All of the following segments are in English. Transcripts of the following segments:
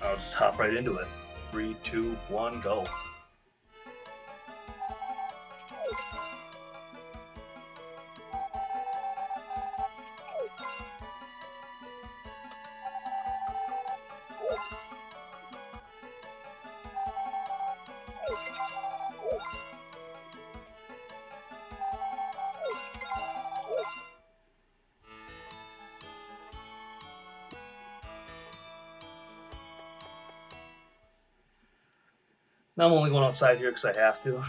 I'll just hop right into it. 3, 2, 1, go. Now I'm only going outside here because I have to.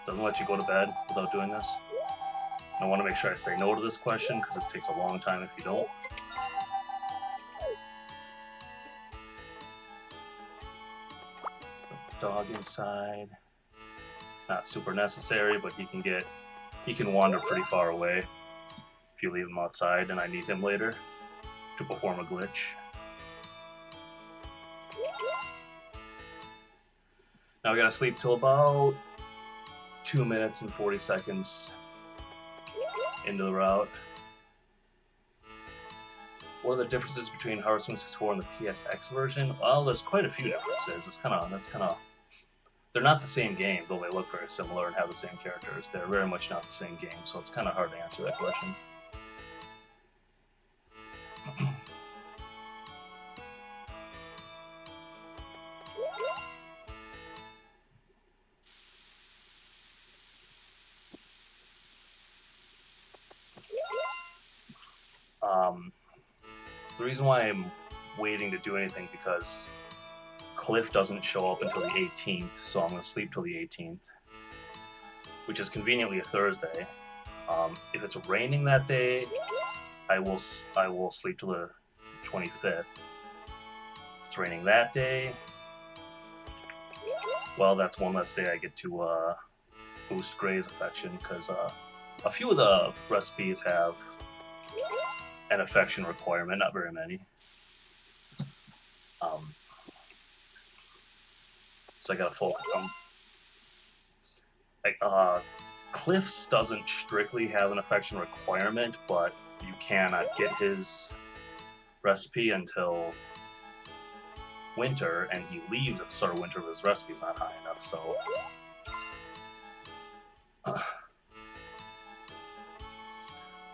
Doesn't let you go to bed without doing this. I want to make sure I say no to this question because this takes a long time if you don't. Dog inside. Not super necessary, but he can wander pretty far away if you leave him outside and I need him later to perform a glitch. Now we gotta sleep till about 2 minutes and 40 seconds into the route. What are the differences between HM64 and the PSX version? Well, there's quite a few differences. That's kind of. They're not the same game, though they look very similar and have the same characters. They're very much not the same game, so it's kind of hard to answer that question. The reason why I'm waiting to do anything because Cliff doesn't show up until the 18th, so I'm going to sleep till the 18th, which is conveniently a Thursday. If it's raining that day, I will sleep till the 25th. If it's raining that day, well, that's one less day I get to boost Gray's affection because a few of the recipes have an affection requirement, not very many. So I got to focus on. Cliff's doesn't strictly have an affection requirement, but you cannot get his recipe until winter, and he leaves at the start of winter if his recipe's not high enough, so.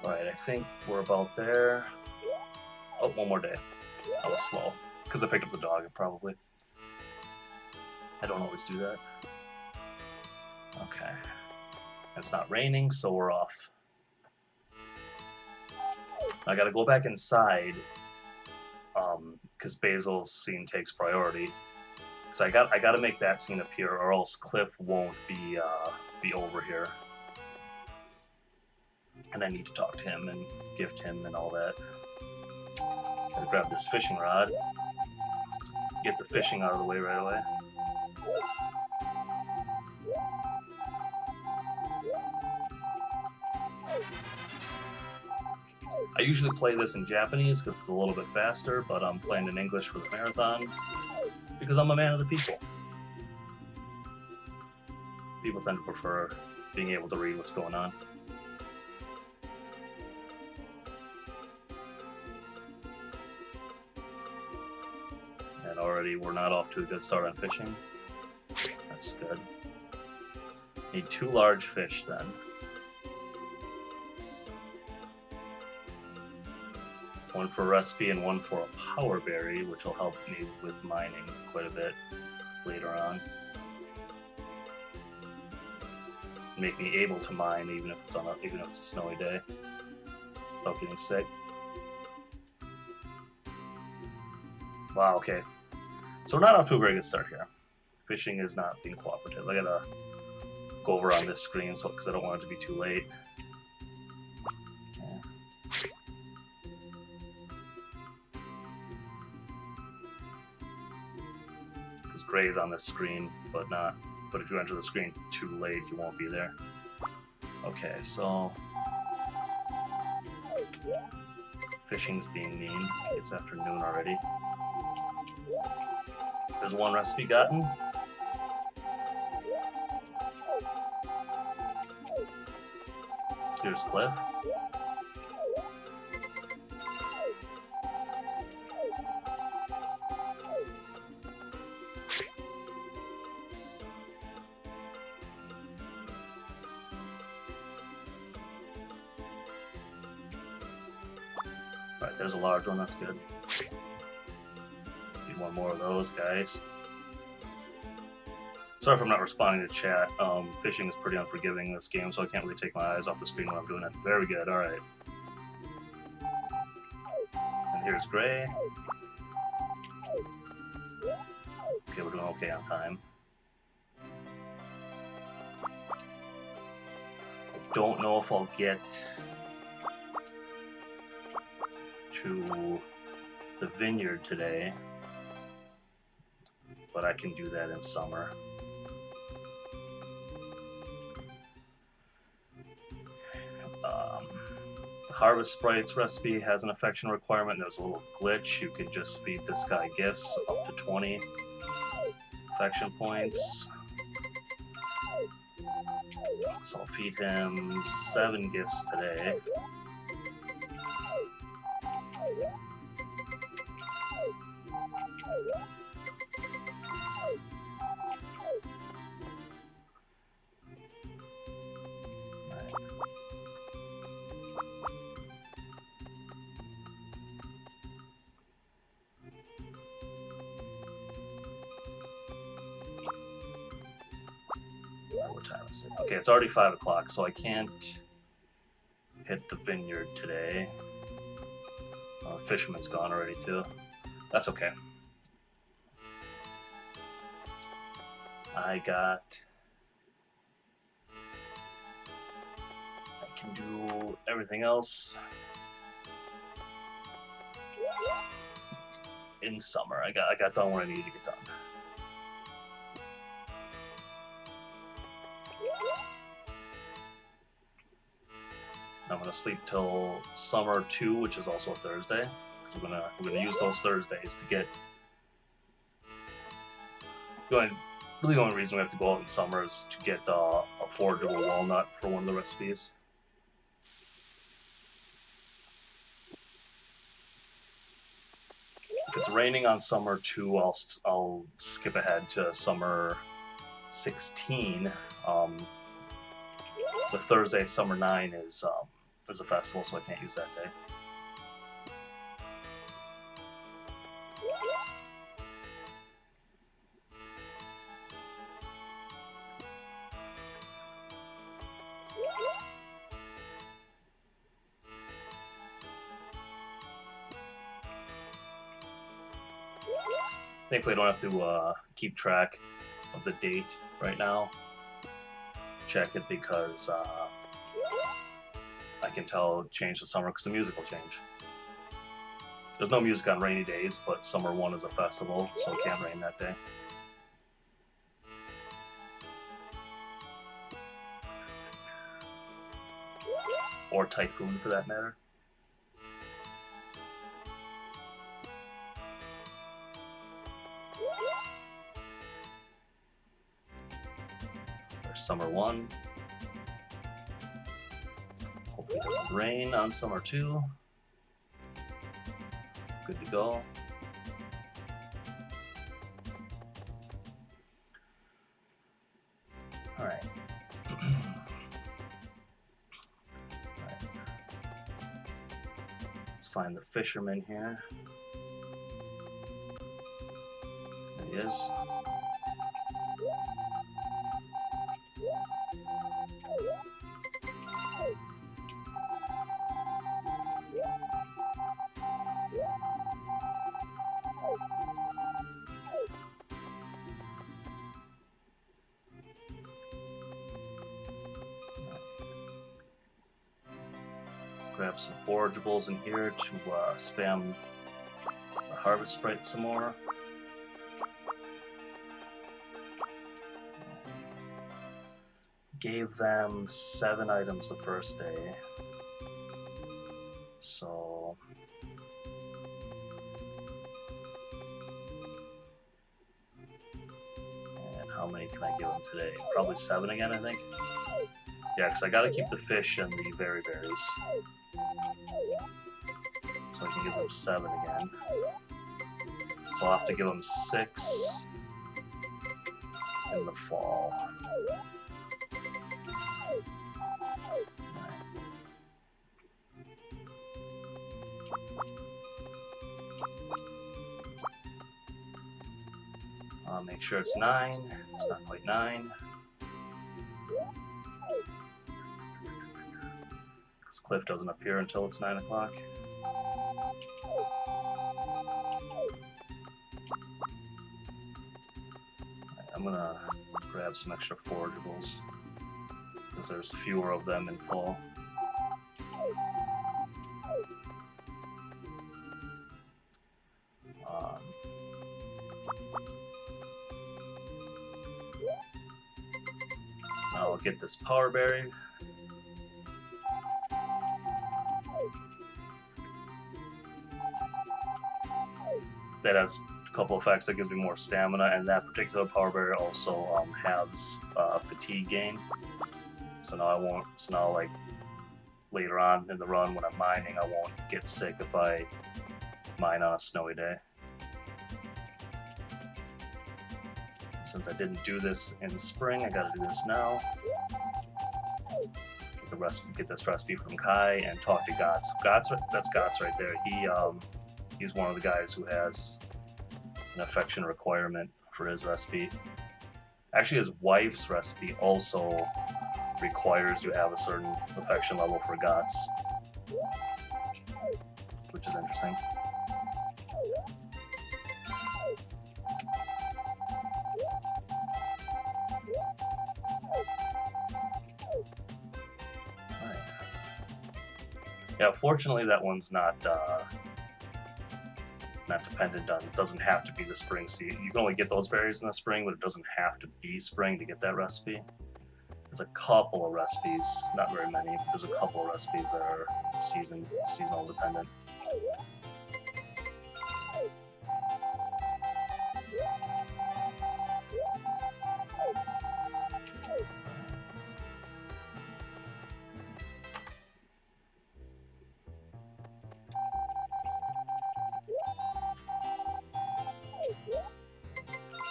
Alright, I think we're about there. Oh, one more day. I was slow, because I picked up the dog, probably. I don't always do that. Okay. It's not raining, so we're off. I gotta go back inside, because Basil's scene takes priority. Because I gotta make that scene appear, or else Cliff won't be over here. And I need to talk to him and gift him and all that. Gotta grab this fishing rod. Get the fishing out of the way right away. I usually play this in Japanese because it's a little bit faster, but I'm playing in English for the marathon because I'm a man of the people. People tend to prefer being able to read what's going on. And already we're not off to a good start on fishing. That's good. Need 2 large fish then. One for a recipe and one for a power berry, which will help me with mining quite a bit later on. Make me able to mine even if it's a snowy day, without getting sick. Wow. Okay. So we're not off to a very good start here. Fishing is not being cooperative. I gotta go over on this screen because I don't want it to be too late. Gray's on this screen, but if you enter the screen too late, you won't be there. Okay, so fishing's being mean. It's afternoon already. There's 1 recipe gotten. Here's Cliff. there's a large one, that's good. Need one more of those guys. Sorry if I'm not responding to chat. Fishing is pretty unforgiving in this game, so I can't really take my eyes off the screen when I'm doing it. Very good, alright. And here's Gray. Okay, we're doing okay on time. I don't know if I'll get to the vineyard today, but I can do that in summer. The Harvest Sprites recipe has an affection requirement. There's a little glitch. You can just feed this guy gifts up to 20 affection points. So I'll feed him 7 gifts today. What time is it? Okay, it's already 5 o'clock, so I can't hit the vineyard today. Fisherman's gone already too. That's okay. I can do everything else in summer. I got done what I needed to get done. I'm gonna sleep till summer 2, which is also a Thursday. We're gonna use those Thursdays to get going. Really, the only reason we have to go out in summer is to get a forageable walnut for one of the recipes. If it's raining on summer 2, I'll skip ahead to summer 16. The Thursday, summer 9 is a festival, so I can't use that day. Thankfully, I don't have to keep track of the date right now. Check it because I can tell change to summer because the music will change. There's no music on rainy days, but summer 1 is a festival, so it can't rain that day. Or typhoon, for that matter. There's summer 1. Hopefully it doesn't rain on summer 2. Good to go. All right. Let's find the fisherman here. There he is. Grab some forageables in here to spam the Harvest Sprite some more. Gave them 7 items the first day. So and how many can I give them today? Probably 7 again, I think. Yeah, because I gotta keep the fish and the berry berries. So I can give them 7 again. So I'll have to give them 6 in the fall. Make sure it's 9. It's not quite 9. Because Cliff doesn't appear until it's 9 o'clock. I'm gonna grab some extra forageables because there's fewer of them in fall. I'll get this power berry. That has a couple effects. That gives me more stamina, and that particular power berry also has fatigue gain. So now I won't. So now, like later on in the run when I'm mining, I won't get sick if I mine on a snowy day. Since I didn't do this in the spring, I gotta do this now. Get this recipe from Kai and talk to Gots. That's Gots right there. He's one of the guys who has an affection requirement for his recipe. Actually, his wife's recipe also requires you have a certain affection level for Gots, which is interesting. Yeah, fortunately that one's not dependent on, it doesn't have to be the spring seed. You can only get those berries in the spring, but it doesn't have to be spring to get that recipe. There's a couple of recipes, not very many, but there's a couple of recipes that are seasonal dependent.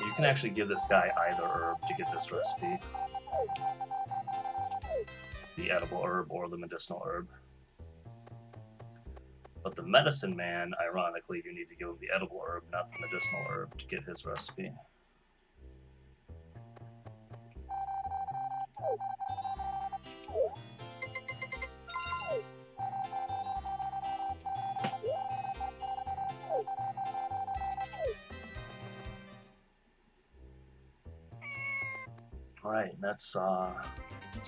You can actually give this guy either herb to get this recipe. The edible herb or the medicinal herb. But the medicine man, ironically, you need to give him the edible herb, not the medicinal herb, to get his recipe. Alright, that's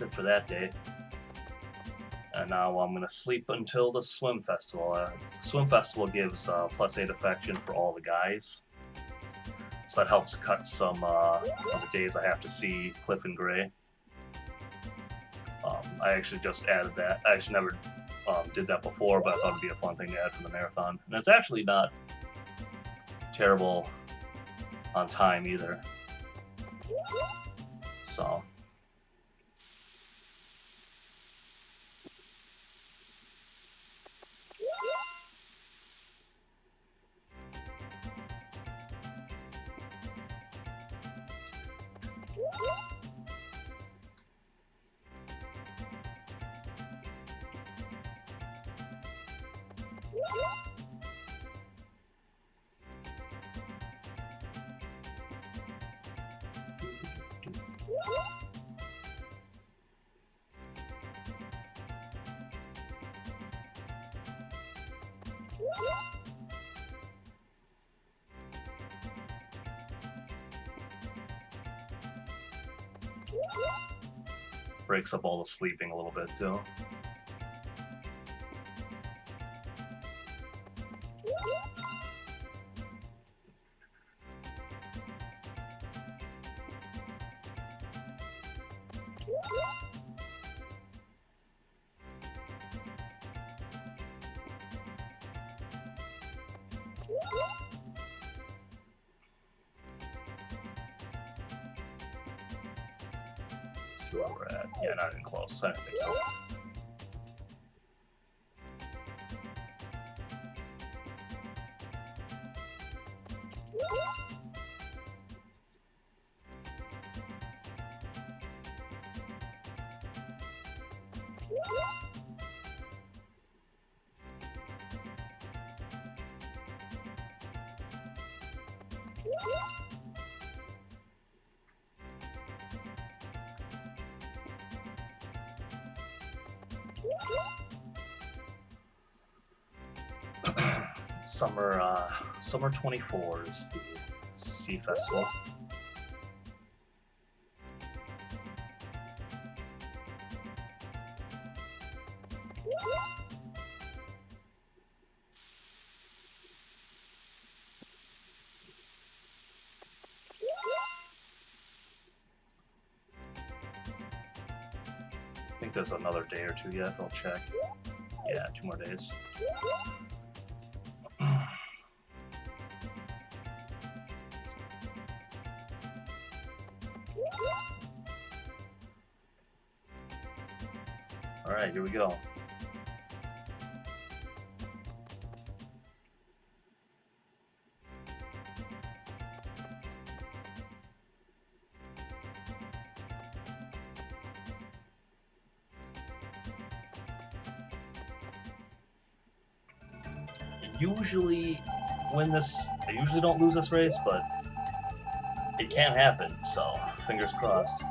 it for that day. And now I'm going to sleep until the swim festival. The swim festival gives +8 affection for all the guys. So that helps cut some of the days I have to see Cliff and Gray. I actually just added that. I actually never did that before, but I thought it'd be a fun thing to add for the marathon. And it's actually not terrible on time either. So. Breaks up all the sleeping a little bit too. See where we're at. Yeah, not even close. I don't think so. Summer 24 is the Sea Festival. I think there's another day or two yet. I'll check. Yeah, 2 more days. All right, here we go. I usually don't lose this race, but it can happen, so fingers crossed.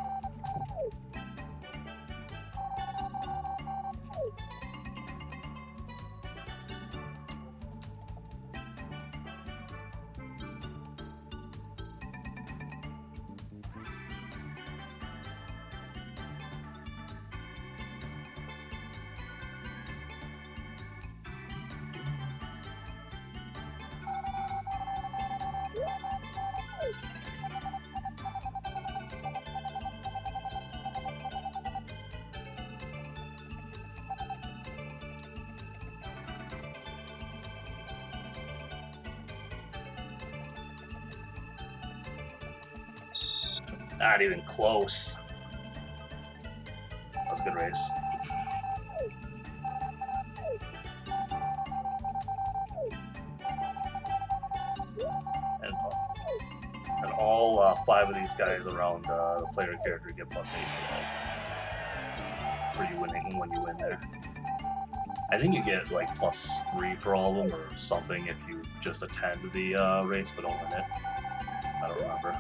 Not even close. That was a good race. And all 5 of these guys around the player character get +8 for you winning when you win there. I think you get like +3 for all of them or something if you just attend the race but don't win it. I don't remember.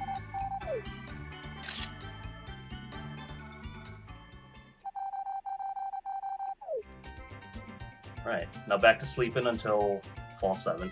Alright, now back to sleeping until fall 7.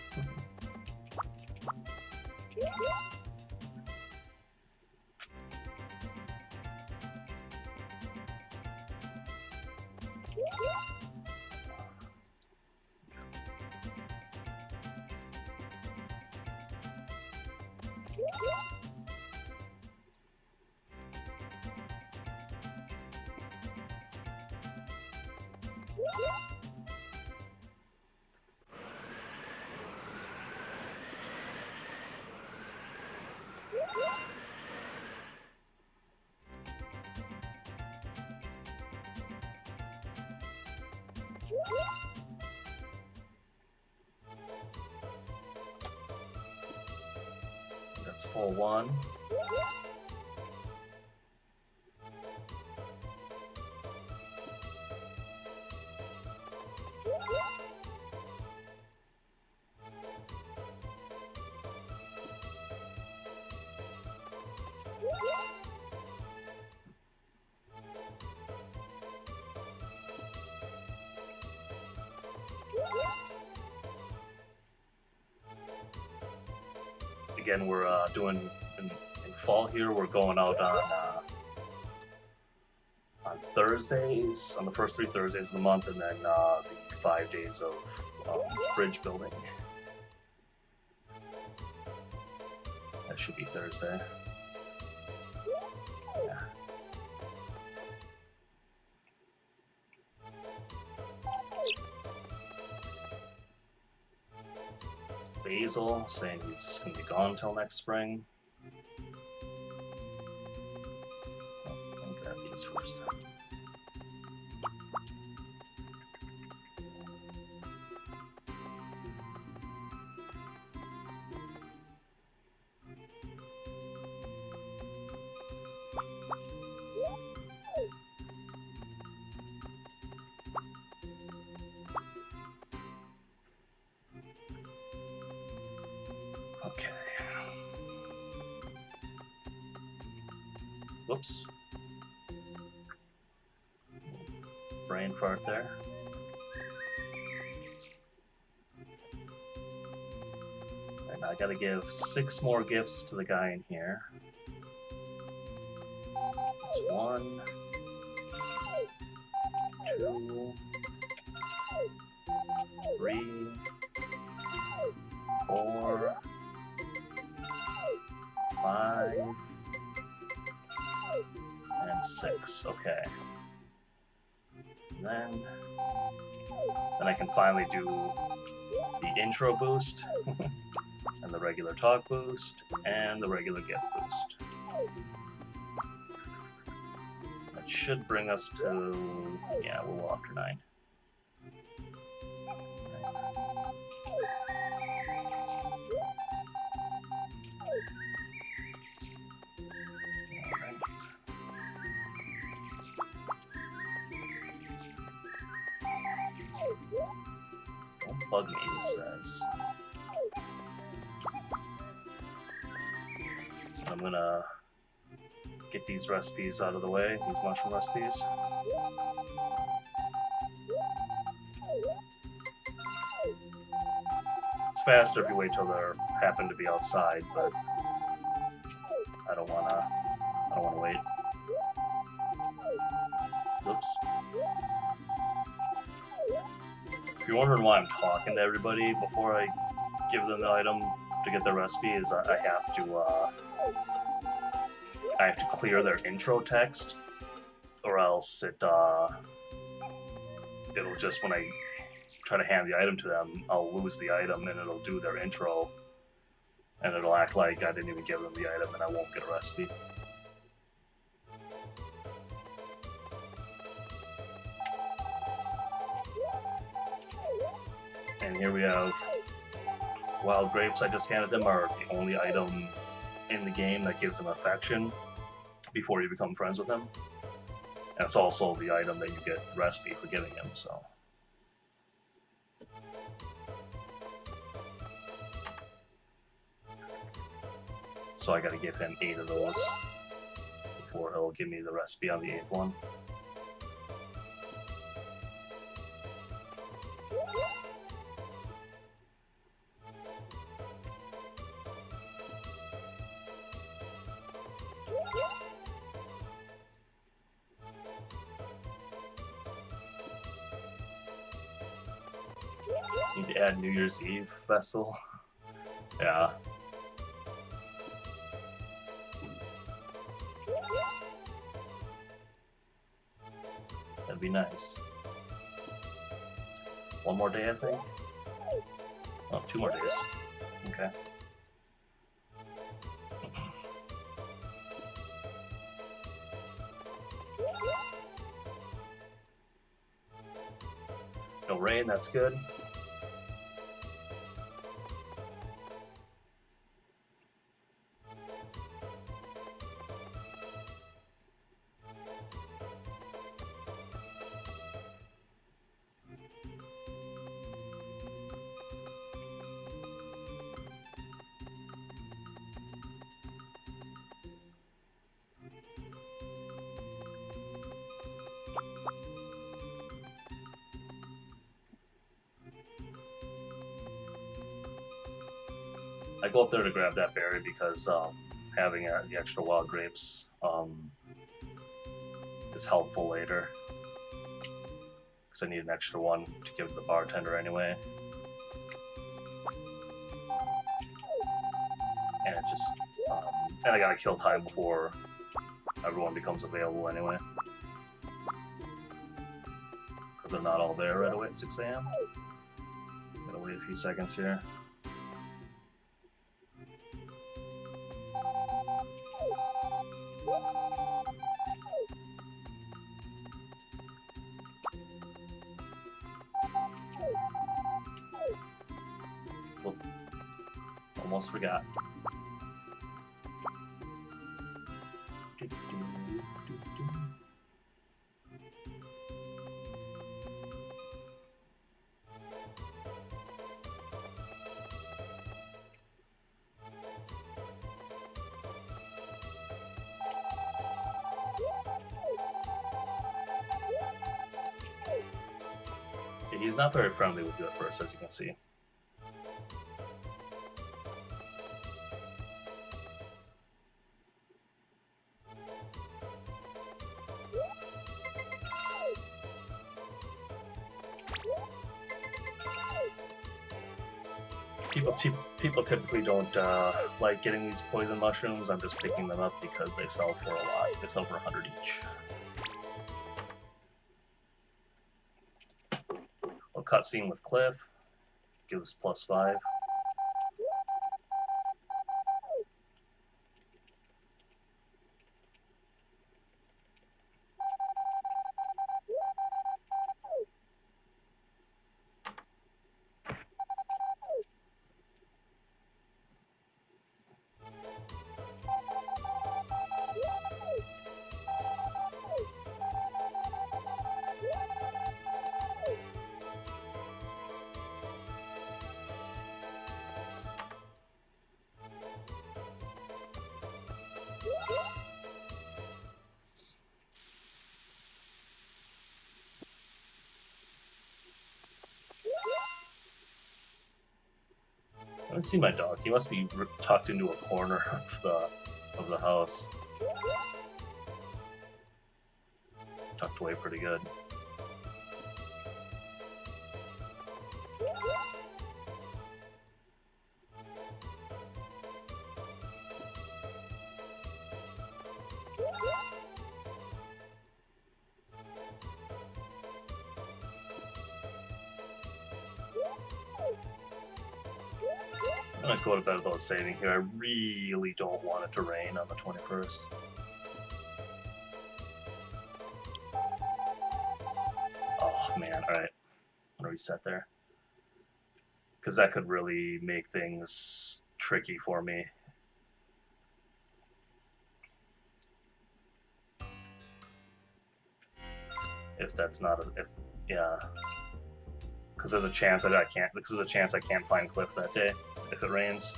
That's full 1. Again, we're doing in fall here. We're going out on Thursdays, on the first 3 Thursdays of the month, and then the 5 days of bridge building. That should be Thursday. Yeah. Basil saying he's going to be gone until next spring. Oh, let me grab these first. Okay. Whoops. Brain fart there. I gotta give 6 more gifts to the guy in here. That's 1, 2, 3, 4, 5, and 6. Okay. And then I can finally do the intro boost, and the regular talk boost, and the regular gift boost. That should bring us to, yeah, we'll go after 9. Don't bug me, he says. I'm gonna get these recipes out of the way, these mushroom recipes. It's faster if you wait till they happen to be outside, but I don't wanna wait. Oops. If you're wondering why I'm talking to everybody before I give them the item to get their recipe, is I have to clear their intro text, or else it'll just, when I try to hand the item to them, I'll lose the item and it'll do their intro, and it'll act like I didn't even give them the item and I won't get a recipe. And here we have wild grapes. I just handed them are the only item in the game that gives them affection before you become friends with them. And it's also the item that you get the recipe for giving him, so. So I gotta give him 8 of those before he'll give me the recipe on the 8th one. Need to add New Year's Eve vessel. Yeah. That'd be nice. 1 more day, I think. Oh, 2 more days. Okay. No rain, that's good. I go up there to grab that berry because having the extra wild grapes is helpful later. Because I need an extra one to give to the bartender anyway. And it just, and I gotta kill time before everyone becomes available anyway. Because they're not all there right away at 6 a.m. Gotta wait a few seconds here. Almost forgot. He's not very friendly with you at first, as you can see. People typically don't like getting these poison mushrooms. I'm just picking them up because they sell for a lot. They sell for 100 each. A cutscene with Cliff gives +5. I don't see my dog. He must be tucked into a corner of the house. Tucked away pretty good. I'm gonna go to bed without saving here. I really don't want it to rain on the 21st. Oh man, alright. I'm gonna reset there. Because that could really make things tricky for me. If that's not a... yeah. Because there's a chance that I can't... This is a chance I can't find Cliff that day if it rains.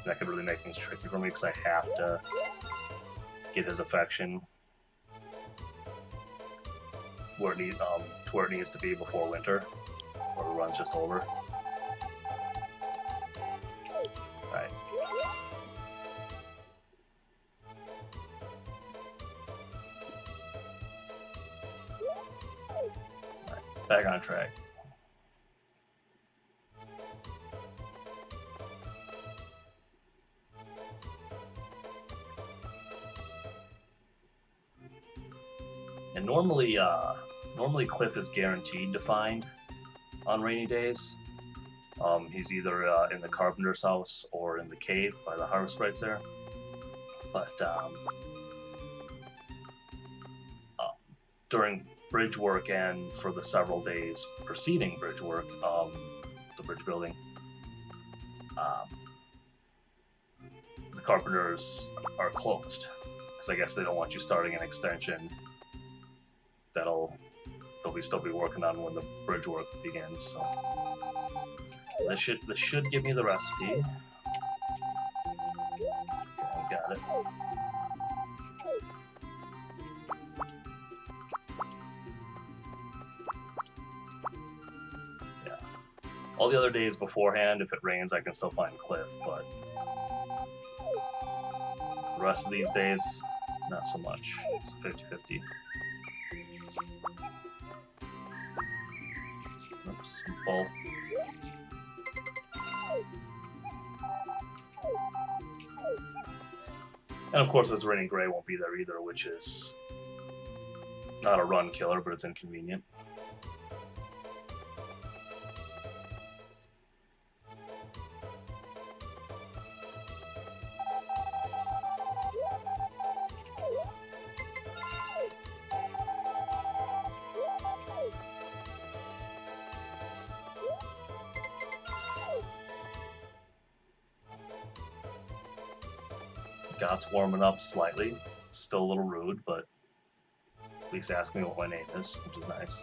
That could really make things tricky for me because I have to get his affection where it needs, to where it needs to be before winter, or the run's just over. Alright. Alright, back on track. And normally Cliff is guaranteed to find on rainy days. He's either in the carpenter's house or in the cave by the harvest sprites there. But during bridge work and for the several days preceding bridge work, the bridge building, the carpenters are closed because I guess they don't want you starting an extension they'll still be working on when the bridge work begins. So this should give me the recipe. Okay, got it. Yeah. All the other days beforehand, if it rains, I can still find Cliff, but the rest of these days, not so much. It's 50-50. Oops, I'm full. And of course, this raining gray won't be there either, which is not a run killer, but it's inconvenient. Got's warming up slightly. Still a little rude, but at least ask me what my name is, which is nice.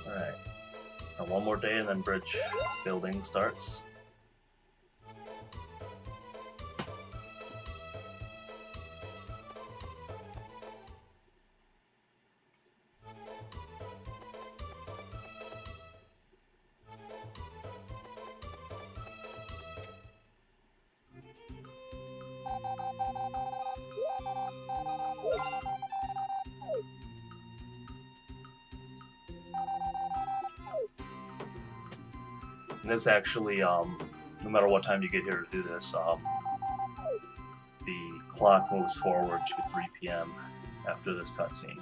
Alright. Now one more day and then bridge building starts. And this actually, no matter what time you get here to do this, the clock moves forward to 3 p.m. after this cutscene.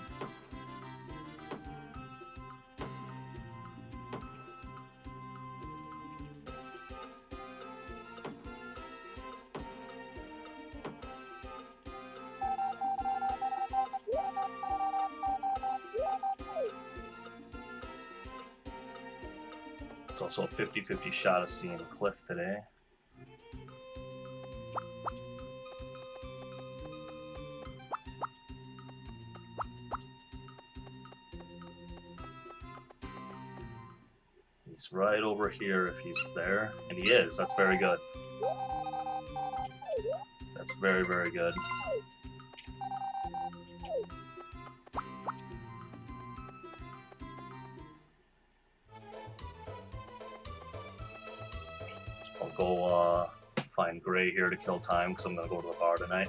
It's also a 50-50 shot of seeing Cliff today. He's right over here if he's there, and he is. That's very good. That's very, very good. I'll go find Gray here to kill time because I'm going to go to the bar tonight.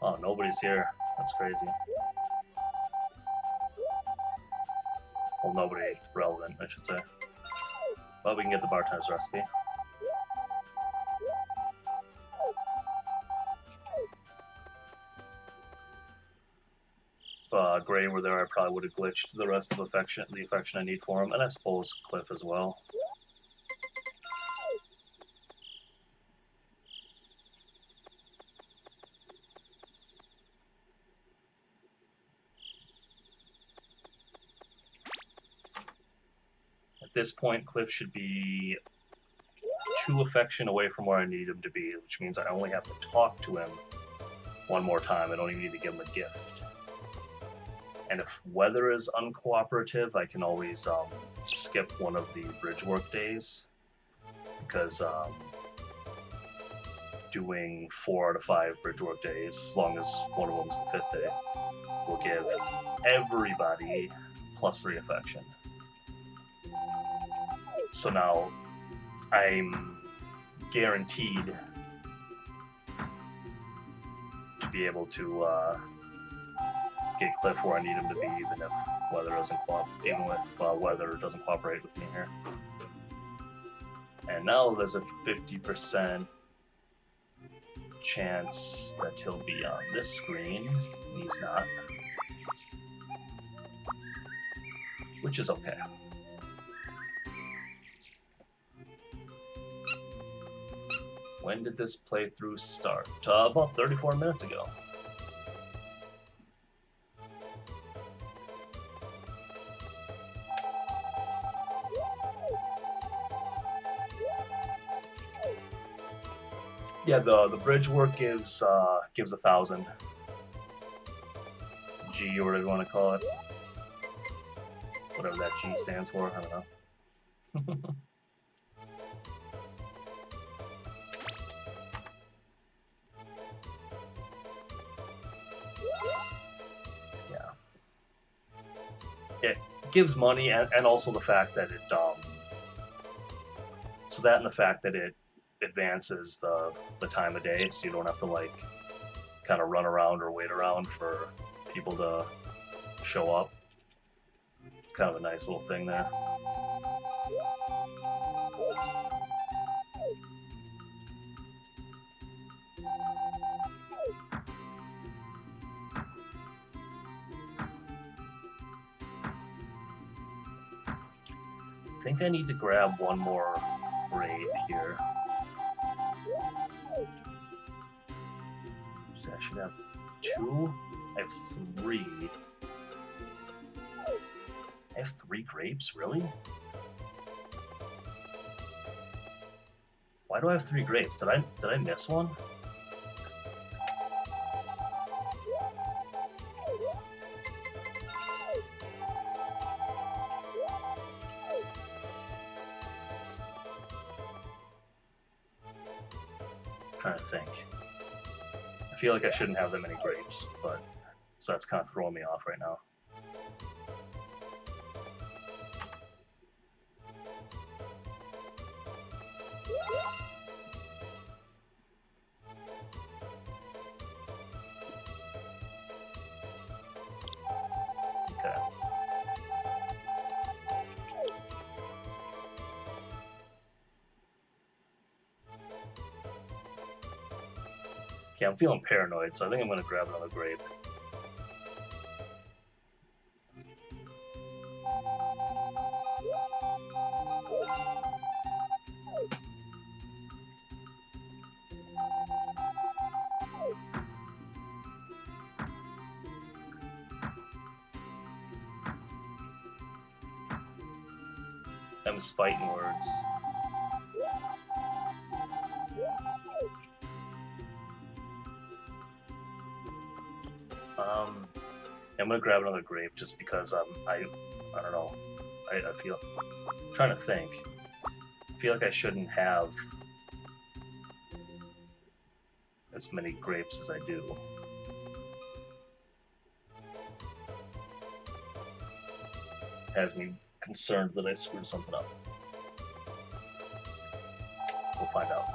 Oh, nobody's here. That's crazy. Well, nobody relevant, I should say. But we can get the bartender's recipe. If Gray were there, I probably would have glitched the rest of the affection I need for him, and I suppose Cliff as well. At this point, Cliff should be 2 affection away from where I need him to be, which means I only have to talk to him one more time. I don't even need to give him a gift. And if weather is uncooperative, I can always skip one of the bridge work days, because doing 4 out of 5 bridge work days, as long as one of them's the 5th day, will give everybody +3 affection. So now I'm guaranteed to be able to get Cliff where I need him to be, even if weather doesn't weather doesn't cooperate with me here. And now there's a 50% chance that he'll be on this screen. He's not, which is okay. When did this playthrough start? About 34 minutes ago. Yeah, the bridge work gives 1,000 G, or whatever you want to call it. Whatever that G stands for, I don't know. It gives money, and also the fact that it so that and the fact that it advances the time of day, so you don't have to like kind of run around or wait around for people to show up. It's kind of a nice little thing there. I think I need to grab one more grape here. So I should have 2. I have 3. I have 3 grapes, really? Why do I have 3 grapes? Did I miss one? trying to think. I feel like I shouldn't have that many grapes, but so that's kind of throwing me off right now. Okay. Okay, I'm feeling paranoid, so I think I'm going to grab another grape. Them's fighting words. I'm gonna grab another grape just because I don't know. I feel I'm trying to think. I feel like I shouldn't have as many grapes as I do. Has me concerned that I screwed something up. We'll find out.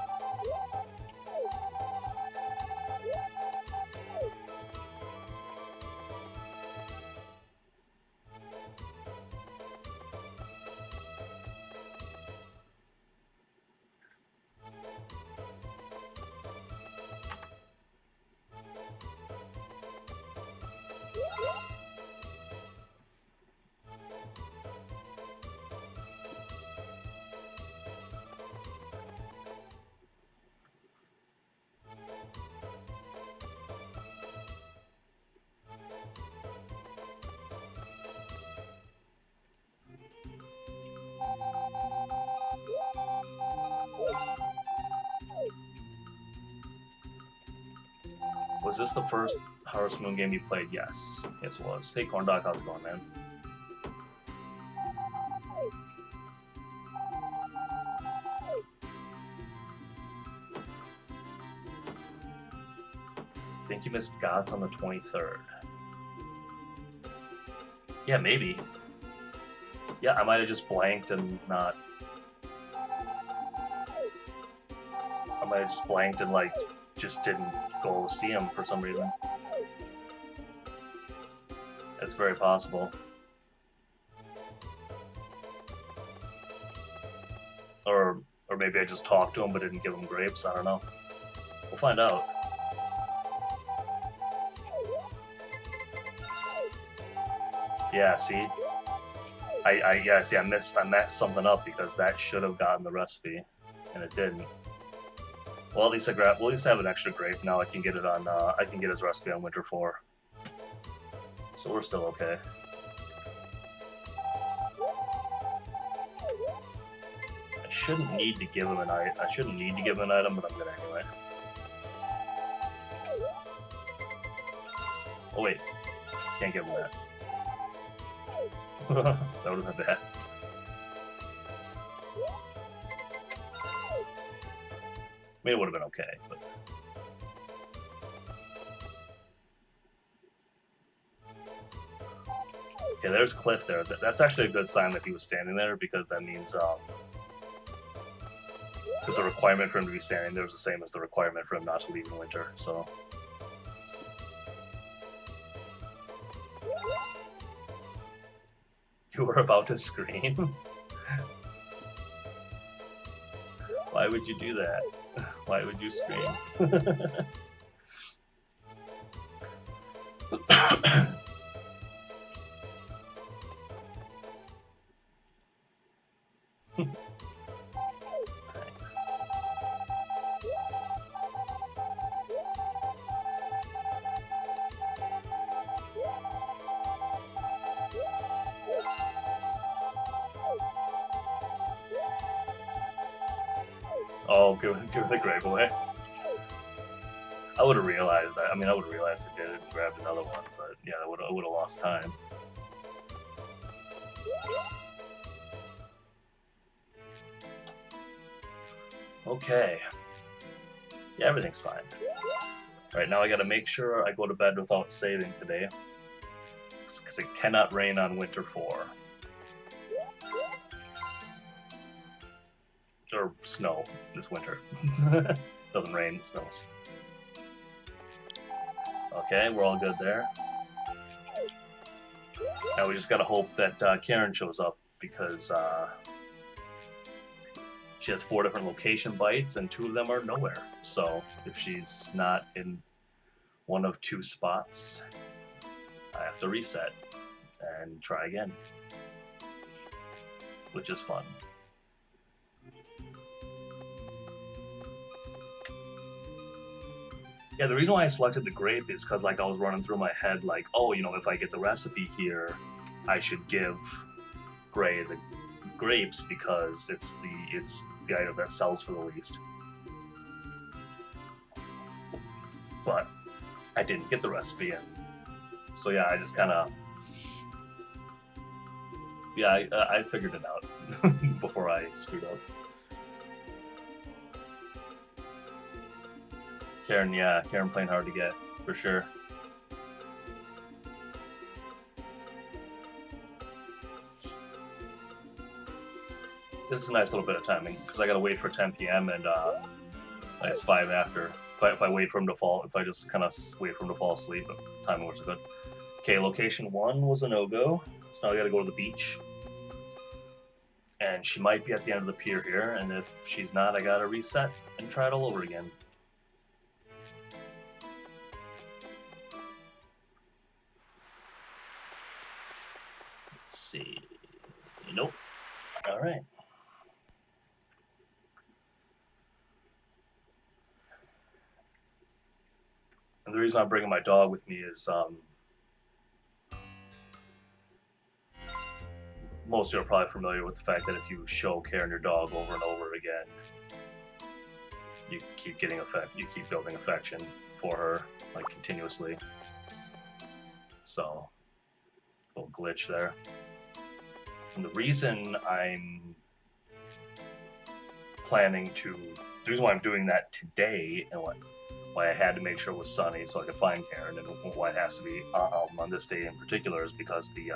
Was this the first Harvest Moon game you played? Yes. Yes, it was. Hey, Corn Dog, how's it going, man? I think you missed Gods on the 23rd. Yeah, maybe. Yeah, I might have just blanked and not... I might have just blanked and, like, just didn't go see him for some reason. It's very possible. Or maybe I just talked to him but didn't give him grapes, I don't know. We'll find out. Yeah, see? I messed something up because that should have gotten the recipe, and it didn't. Well, at least I have an extra grape now. I can get it on. I can get his recipe on Winter 4, so we're still okay. I shouldn't need to give him an item. I shouldn't need to give him an item, but I'm gonna anyway. Oh wait, can't give him that. That would have been bad. I mean, it would have been okay, but... Okay, there's Cliff there. That's actually a good sign that he was standing there, because that means, because the requirement for him to be standing there was the same as the requirement for him not to leave in winter, so... You were about to scream? Why would you do that? Why would you scream? Oh, give the grape away. I would have realized that. I mean, I would have realized I did it and grabbed another one, but yeah, I would have lost time. Okay. Yeah, everything's fine. Alright, now I gotta make sure I go to bed without saving today. Because it cannot rain on Winter 4. Or snow this winter. Doesn't rain, it snows. Okay, we're all good there. Now we just gotta hope that Karen shows up, because she has 4 different location bites and 2 of them are nowhere. So if she's not in one of 2 spots, I have to reset and try again, which is fun. Yeah, the reason why I selected the grape is because like I was running through my head like, oh, you know, if I get the recipe here, I should give Gray the grapes because it's the item that sells for the least. But I didn't get the recipe, and so yeah, I just kind of I figured it out before I screwed up. Karen playing hard to get, for sure. This is a nice little bit of timing, because I gotta wait for 10 p.m. and it's 5 after. If I wait for him to fall, if I just kind of wait for him to fall asleep, the timing works good. Okay, location 1 was a no-go, so now I gotta go to the beach. And she might be at the end of the pier here, and if she's not, I gotta reset and try it all over again. Let's see. Nope. All right. And the reason I'm bringing my dog with me is most of you are probably familiar with the fact that if you show Karen your dog over and over again, you keep building affection for her, like, continuously. So, a little glitch there. And the reason why I'm doing that today, and why I had to make sure it was sunny so I could find Karen, and why it has to be on this day in particular, is because the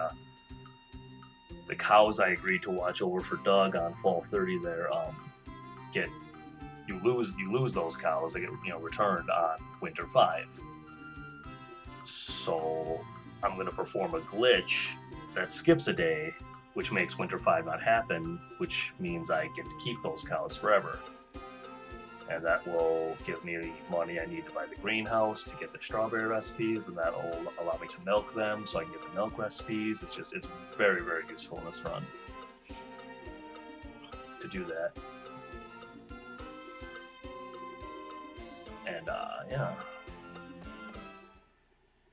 cows I agreed to watch over for Doug on Fall 30 there you lose those cows. They get returned on Winter 5. So I'm going to perform a glitch that skips a day, which makes Winter 5 not happen, which means I get to keep those cows forever. And that will give me the money I need to buy the greenhouse to get the strawberry recipes, and that will allow me to milk them so I can get the milk recipes. It's very, very useful in this run to do that. And yeah.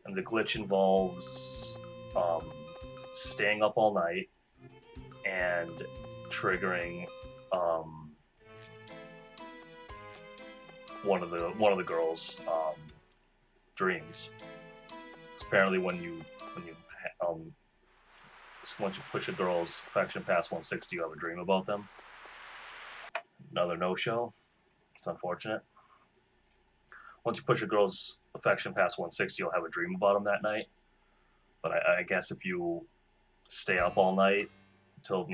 And the glitch involves staying up all night and triggering one of the girls' dreams. Apparently, once you push a girl's affection past 160, you have a dream about them. Another no-show. It's unfortunate. Once you push a girl's affection past 160, you'll have a dream about them that night. But I guess if you stay up all night until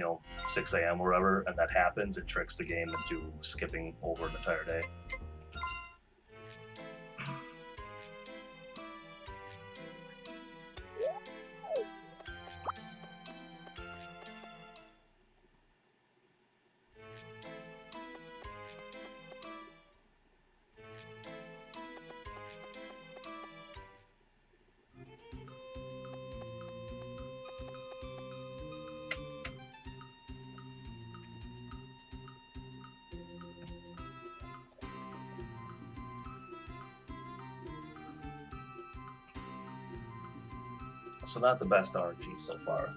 6 a.m. or whatever, and that happens, it tricks the game into skipping over an entire day. So not the best RNG so far.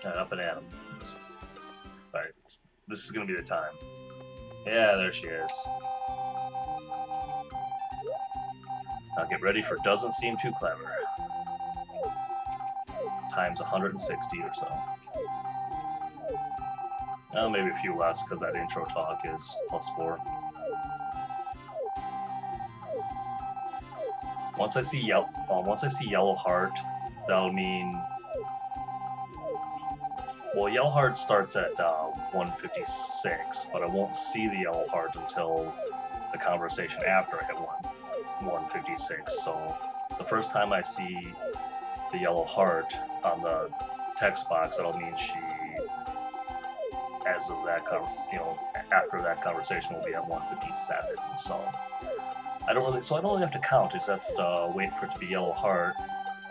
Up and at him. Alright, this is gonna be the time. Yeah, there she is. Now get ready for doesn't seem too clever. Times 160 or so. Maybe a few less because that intro talk is +4. Once I see yellow heart, that'll mean. Well, yellow heart starts at 156, but I won't see the yellow heart until the conversation after I hit 156. So the first time I see the yellow heart on the text box, that'll mean she, as of that, after that conversation, will be at 157. So I don't really have to count. I just have to wait for it to be yellow heart,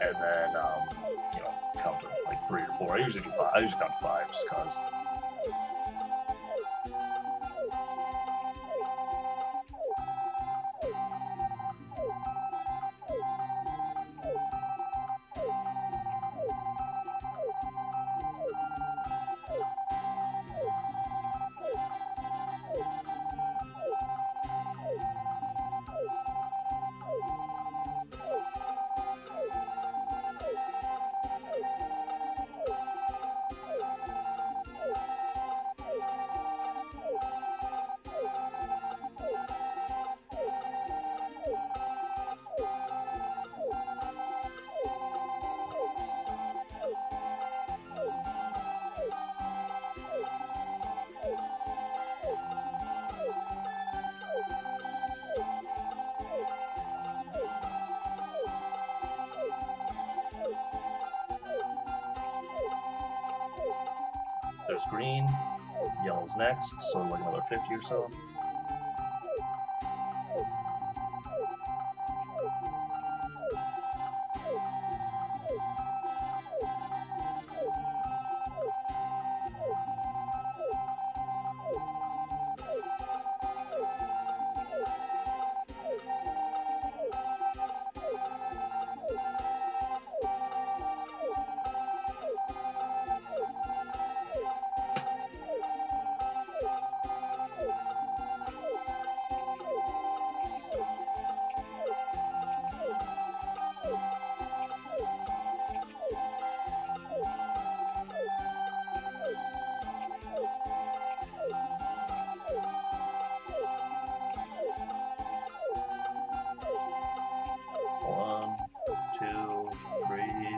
and then count to like 3 or 4. I usually do 5. I usually count to 5 just cause. There's green, yellow's next, so like another 50 or so.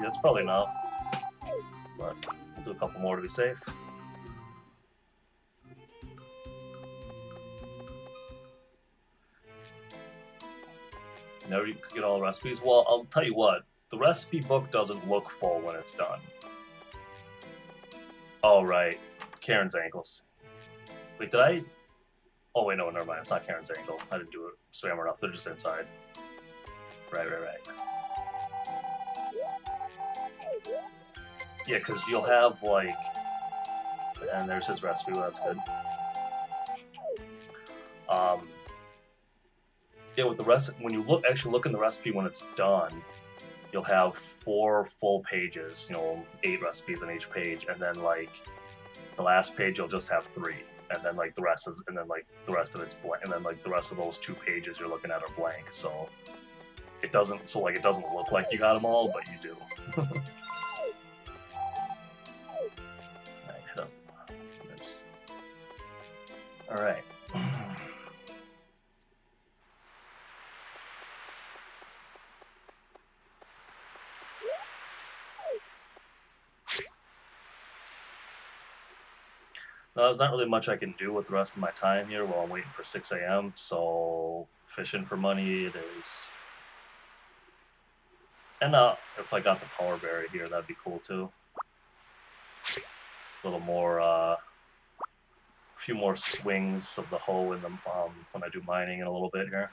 That's probably enough, but I'll do a couple more to be safe. Never get all the recipes. Well, I'll tell you what, the recipe book doesn't look full when it's done. Oh, right. Karen's ankles. Wait, did I? Oh, wait, no, never mind. It's not Karen's ankle. I didn't do it spammer enough. They're just inside. Right. Yeah, because you'll have, like... And there's his recipe. Well, that's good. Yeah, with the recipe, when you actually look in the recipe when it's done, you'll have 4 full pages, 8 recipes on each page, and then, like, the last page you'll just have 3. And then, like, the rest of it's blank, and then, like, the rest of those 2 pages you're looking at are blank, so... It doesn't look like you got them all, but you do. Alright. Now, there's not really much I can do with the rest of my time here while I'm waiting for 6 a.m., so fishing for money it is. And if I got the power berry here, that'd be cool too. A little more, a few more swings of the hoe in the when I do mining in a little bit here.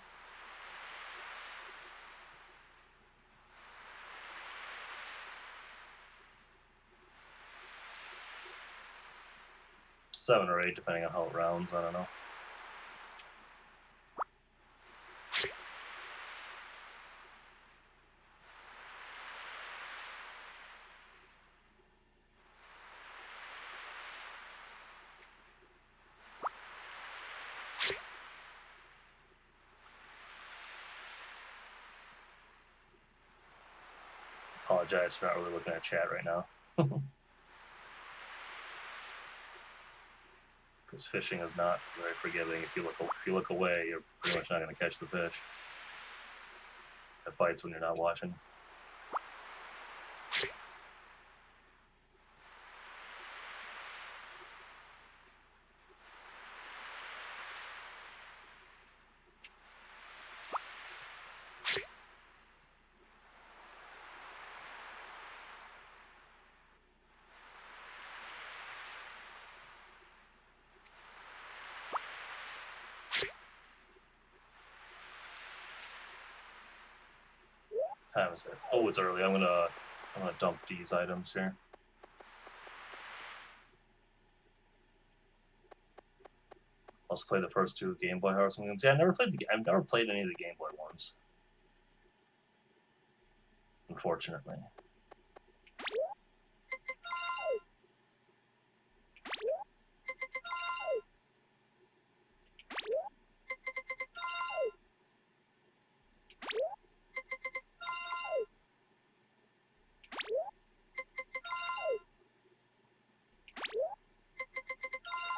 Seven or 8, depending on how it rounds. I don't know. apologize for not really looking at chat right now. Because fishing is not very forgiving. If you look away, you're pretty much not going to catch the fish. It bites when you're not watching. Time is it? Oh, it's early. I'm gonna dump these items here. Let's play the first two Game Boy Hearthstone games. Yeah, I've never played any of the Game Boy ones. Unfortunately.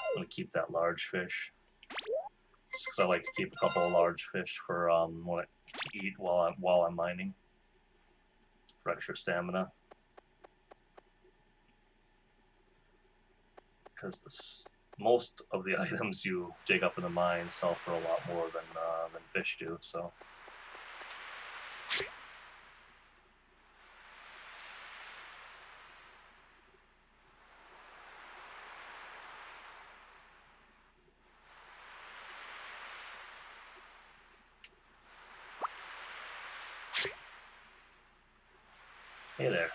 I'm gonna keep that large fish, just because I like to keep a couple of large fish for to eat while I'm mining for extra stamina. Because most of the items you dig up in the mine sell for a lot more than fish do. So. Hey there.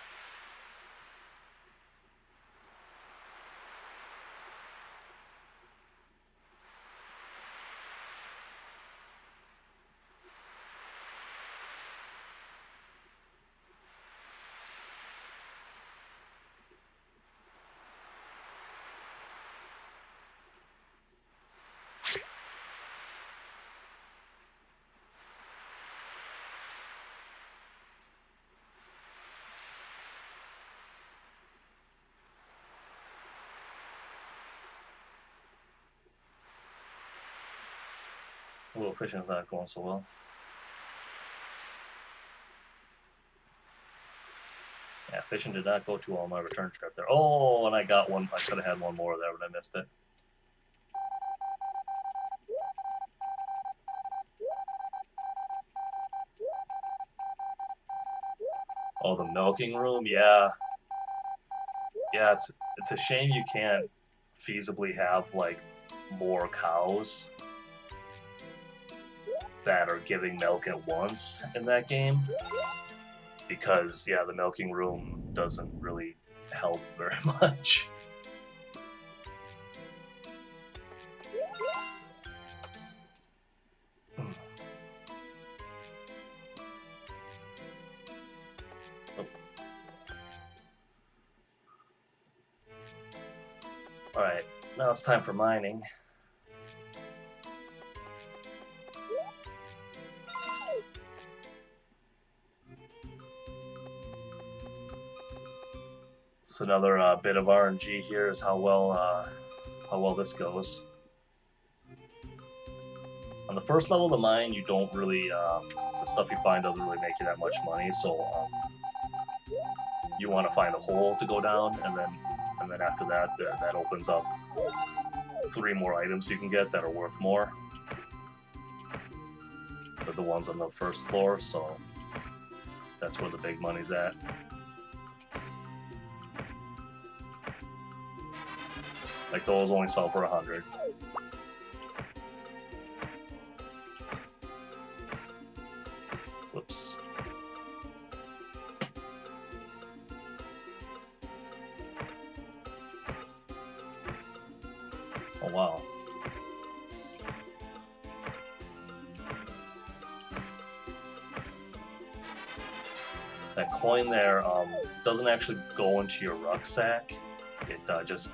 Well, fishing's not going so well. Yeah, fishing did not go too well on my return trip there. Oh, and I got one. I could have had one more there, but I missed it. Oh, the milking room? Yeah. Yeah, it's a shame you can't feasibly have, like, more cows that are giving milk at once in that game. Because, yeah, the milking room doesn't really help very much. Alright, now it's time for mining. So another bit of RNG here is how well this goes. On the first level of the mine, you don't really the stuff you find doesn't really make you that much money. So you want to find a hole to go down, and then after that, that opens up 3 more items you can get that are worth more. They're the ones on the first floor, so that's where the big money's at. Like those only sell for 100. Whoops. Oh wow. That coin there doesn't actually go into your rucksack. It just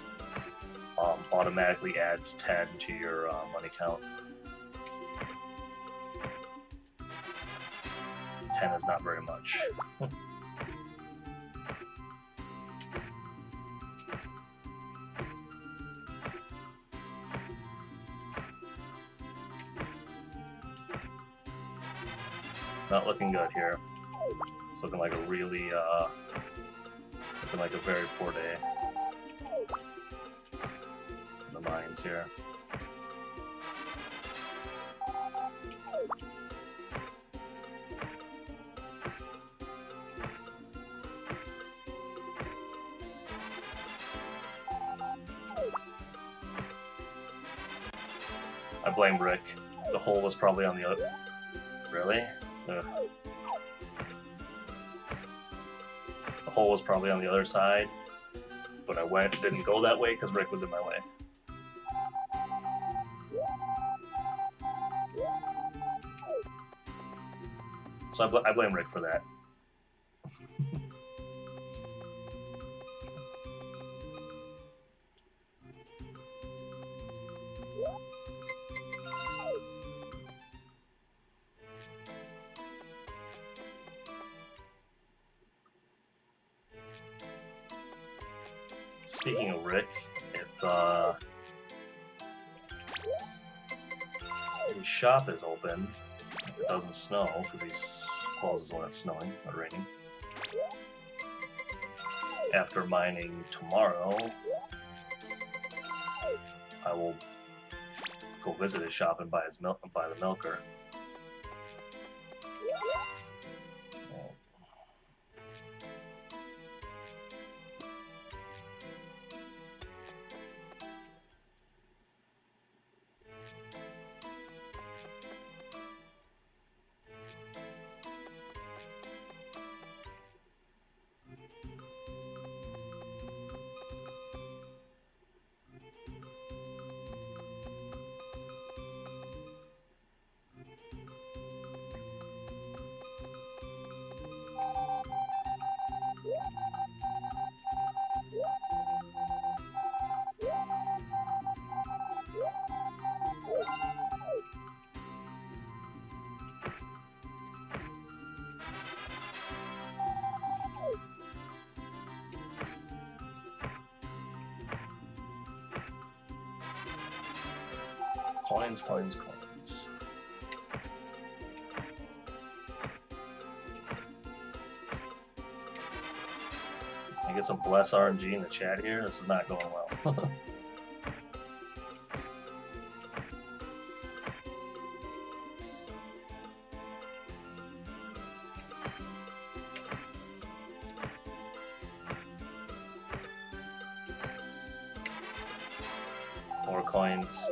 automatically adds 10 to your money count. 10 is not very much. Not looking good here. It's looking like a really, looking like a very poor day. The mines here. I blame Rick. The hole was probably on the other... Really? Ugh. The hole was probably on the other side, but I didn't go that way because Rick was in my way. So I blame Rick for that. Speaking of Rick, if his shop is open, it doesn't snow because he closes when it's snowing or raining. After mining tomorrow, I will go visit his shop and buy his milk and buy the milker. Coins, coins, coins. I get some bless RNG in the chat here. This is not going well. More coins.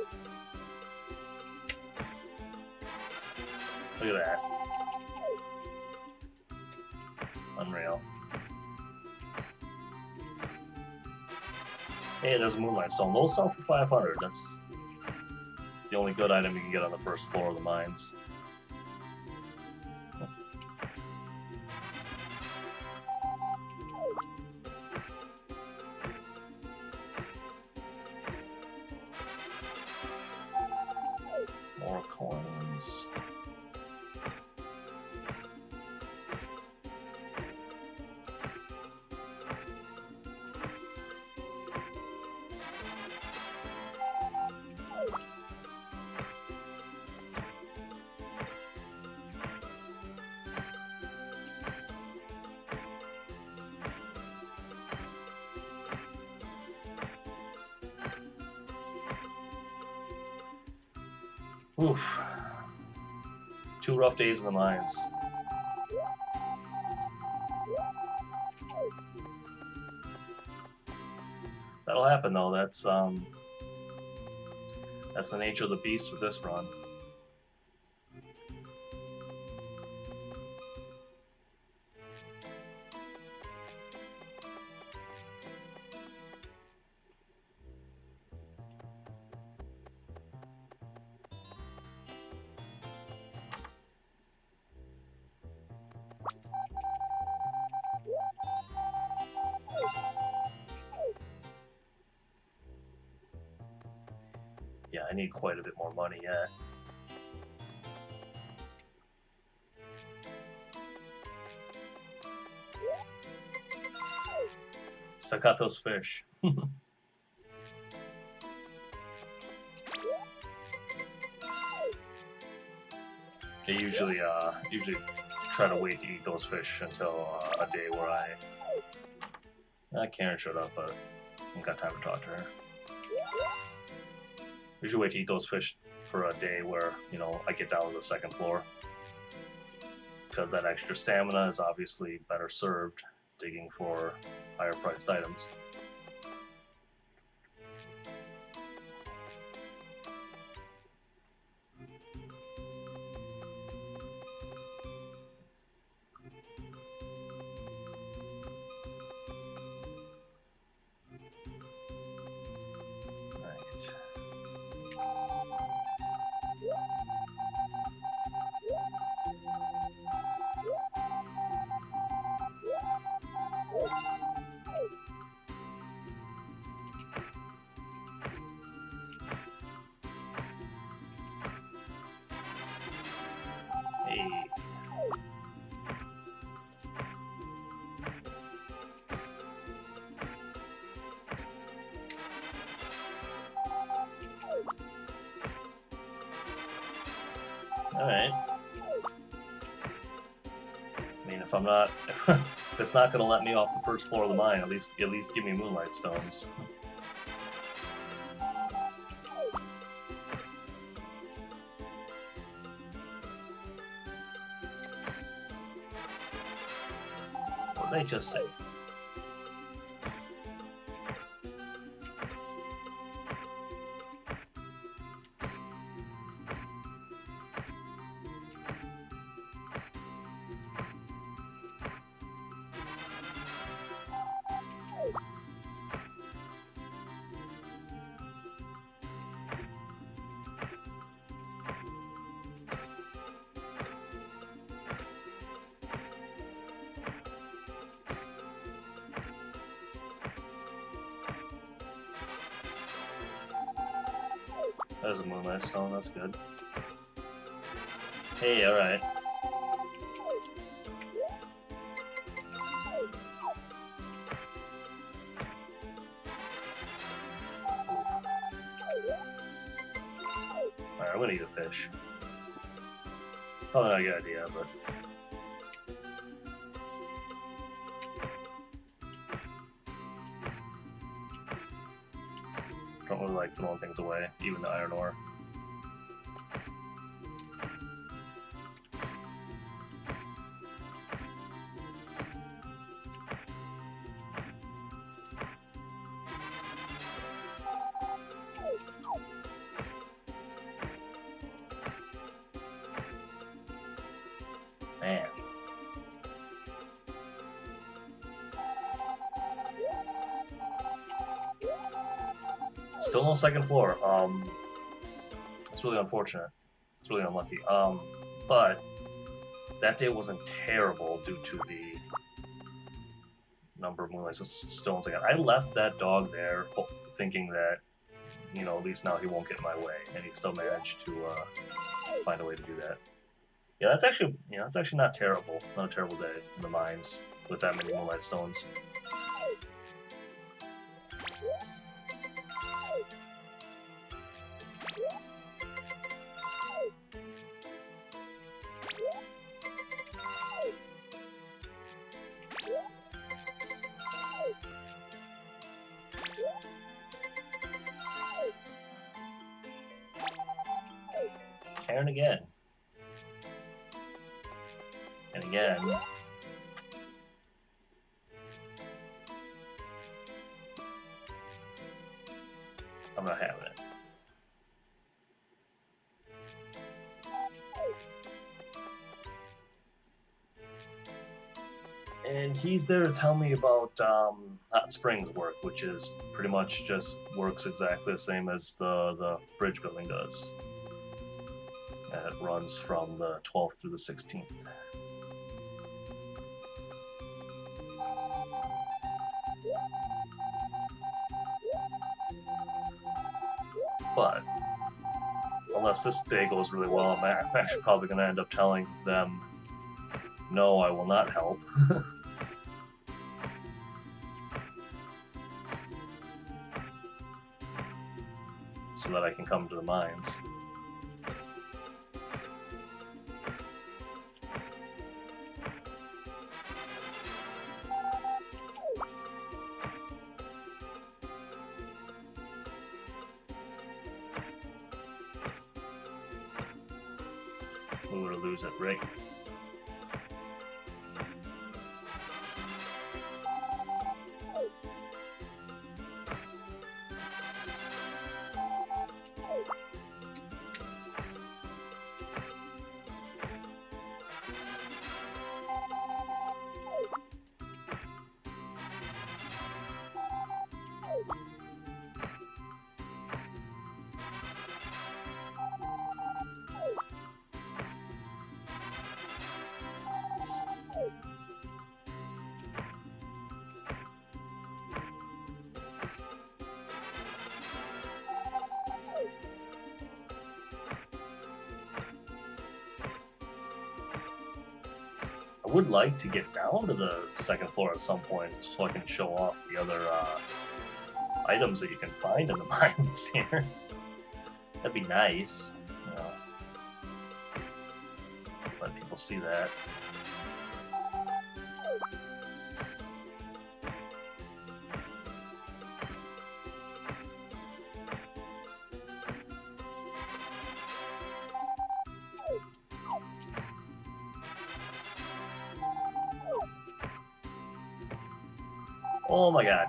Look at that. Unreal. Hey, there's a Moonlight Stone. Those sell for 500. That's the only good item you can get on the first floor of the mines. More coins. Oof. 2 rough days in the mines. That'll happen though. That's the nature of the beast with this run. Yeah, I need quite a bit more money yet. Staccato's fish. They usually try to wait to eat those fish until a day where Karen showed up, but I haven't got time to talk to her. Usually wait to eat those fish for a day where, you know, I get down to the second floor. Because that extra stamina is obviously better served digging for higher priced items. Alright. I mean, if I'm not... if it's not going to let me off the first floor of the mine, at least give me moonlight stones. What did they just say? There's a moonlight stone, that's good. Hey, alright. Alright, I'm gonna eat a fish. Probably not a good idea, but... don't really like throwing things away, even the iron ore. Man. Still no second floor. It's really unfortunate. It's really unlucky. But that day wasn't terrible due to the number of moonlight stones I got. I left that dog there thinking that, you know, at least now he won't get in my way, and he still managed to find a way to do that. Yeah, that's actually, you know, it's actually not terrible. Not a terrible day in the mines with that many moonlight stones. And again. And again. I'm not having it. And he's there to tell me about Hot Springs work, which is pretty much just works exactly the same as the bridge building does. And it runs from the 12th through the 16th. But unless this day goes really well, I'm actually probably going to end up telling them, no, I will not help. So that I can come to the mines. we were to lose it, right? I would like to get down to the second floor at some point so I can show off the other items that you can find in the mines here. That'd be nice. You know, let people see that. Oh my god.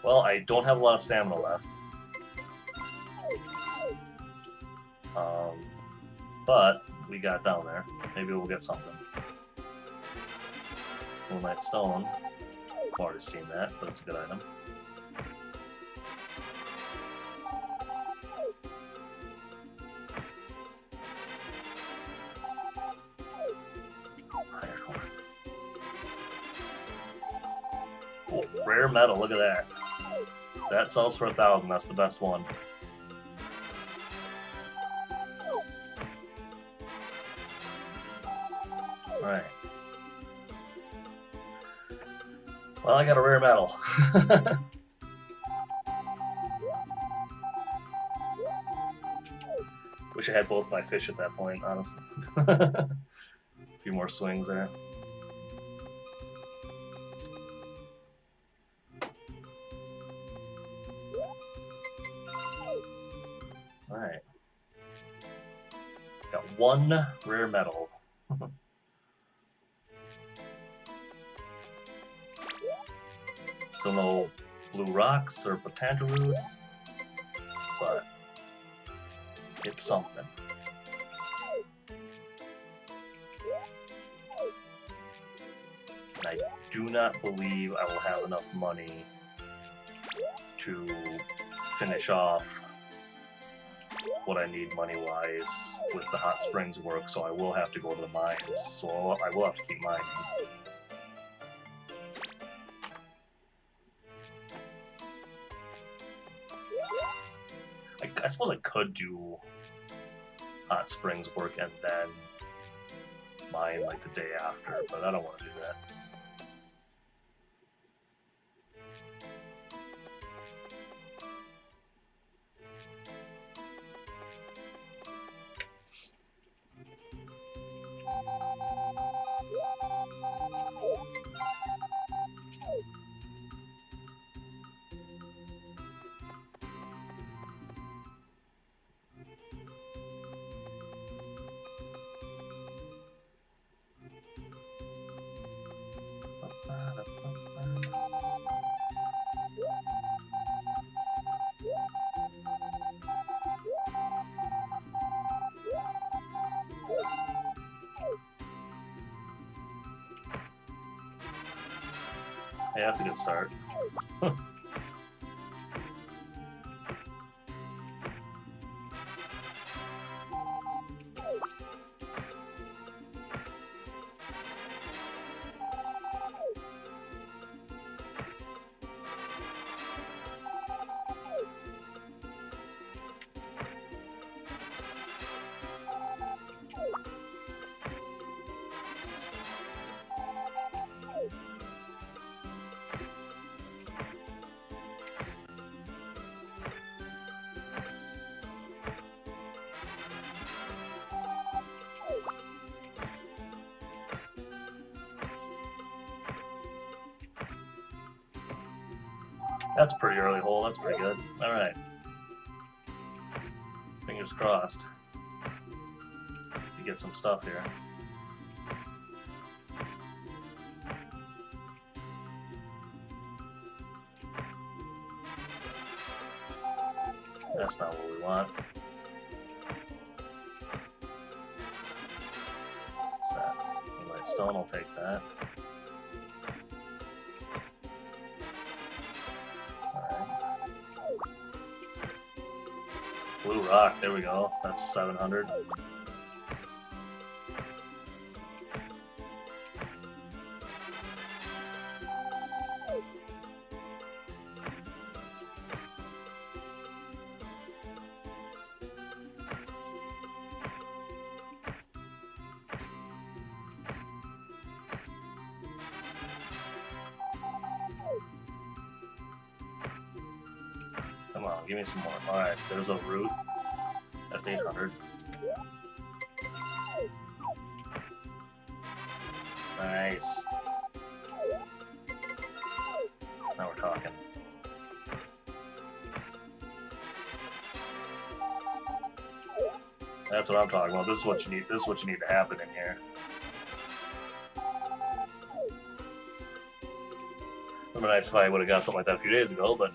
Well, I don't have a lot of stamina left. But we got down there. Maybe we'll get something. Moonlight Stone. I've already seen that, but it's a good item. Oh, rare metal, look at that. That sells for 1,000, that's the best one. Alright. Well, I got a rare metal. Wish I had both my fish at that point, honestly. A few more swings there. Alright. Got one rare metal. Still no blue rocks or Potandaroot, but it's something. And I do not believe I will have enough money to finish off what I need money-wise with the hot springs work, so I will have to go to the mines, so I will have to keep mining. I suppose I could do hot springs work and then mine like the day after, but I don't want to do that. Yeah, that's a good start. That's a pretty early hole, that's pretty good. Alright. Fingers crossed. get some stuff here. That's not what we want. What's that? Light stone, I'll take that. Alright. Blue rock, there we go. That's 700. Come on, give me some more. Alright, there's a root. That's 800. Nice. Now we're talking. That's what I'm talking about. This is what you need. This is what you need to happen in here. It would be nice if I would have got something like that a few days ago, but.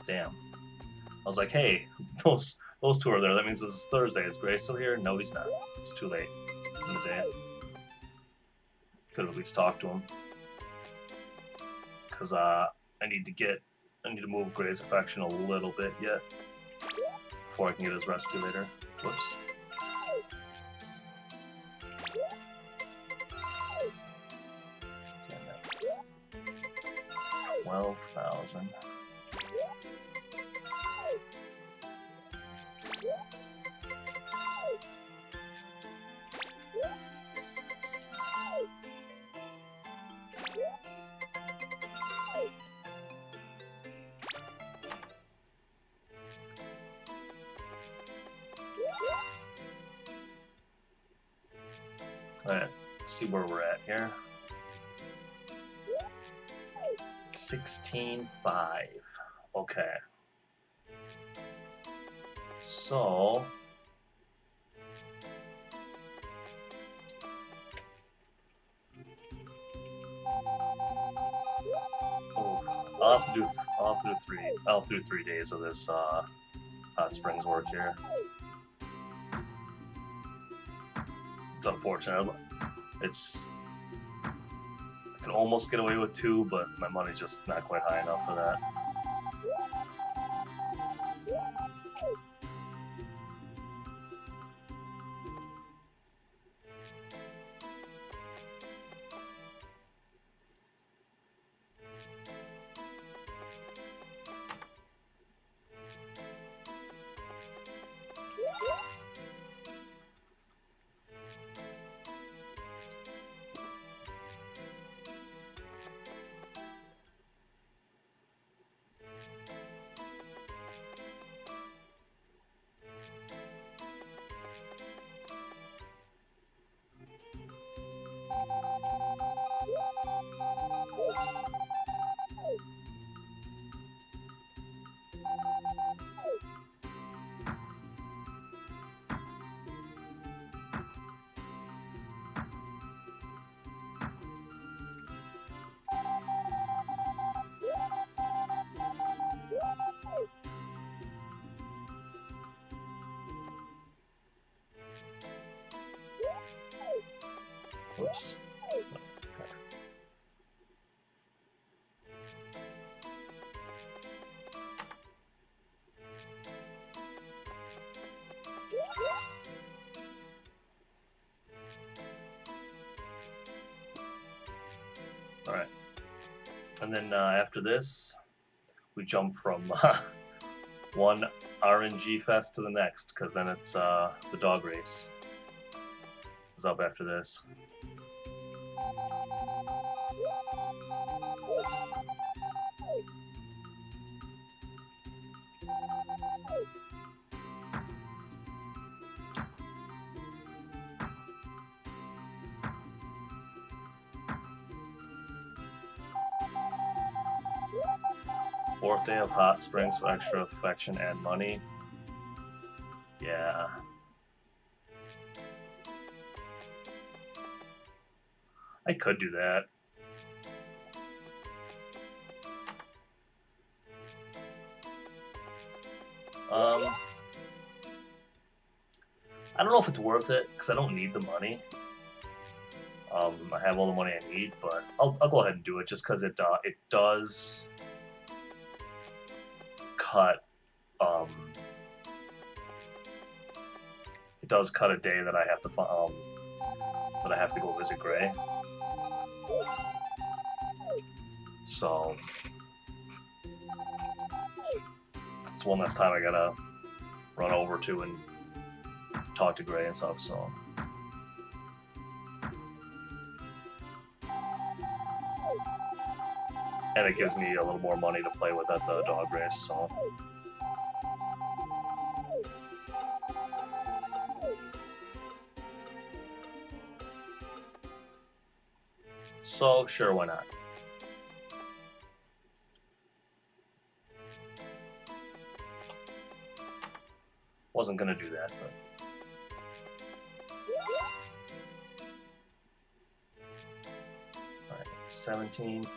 Damn. I was like, hey, those two are there. That means this is Thursday. Is Gray still here? No, he's not. It's too late in the day. Could have at least talked to him. Because I need to move Gray's affection a little bit yet before I can get his rescue later. Whoops. Damn it. 12,000. Alright, let's see where we're at here. 16.5. Okay. So I'll have to do 3 days of this hot springs work here. It's unfortunate. I can almost get away with 2, but my money's just not quite high enough for that. Whoops. Alright. And then after this, we jump from one RNG fest to the next, because then it's the dog race is up after this. Fourth day of hot springs for extra affection and money. Yeah. I could do that. I don't know if it's worth it because I don't need the money. I have all the money I need, but I'll go ahead and do it just because it does cut it does cut a day that I have to go visit Gray. So it's one less time I gotta run over to and talk to Gray and stuff. So. And it gives me a little more money to play with at the dog race, so sure, why not? Wasn't gonna do that, but. Alright, 17th.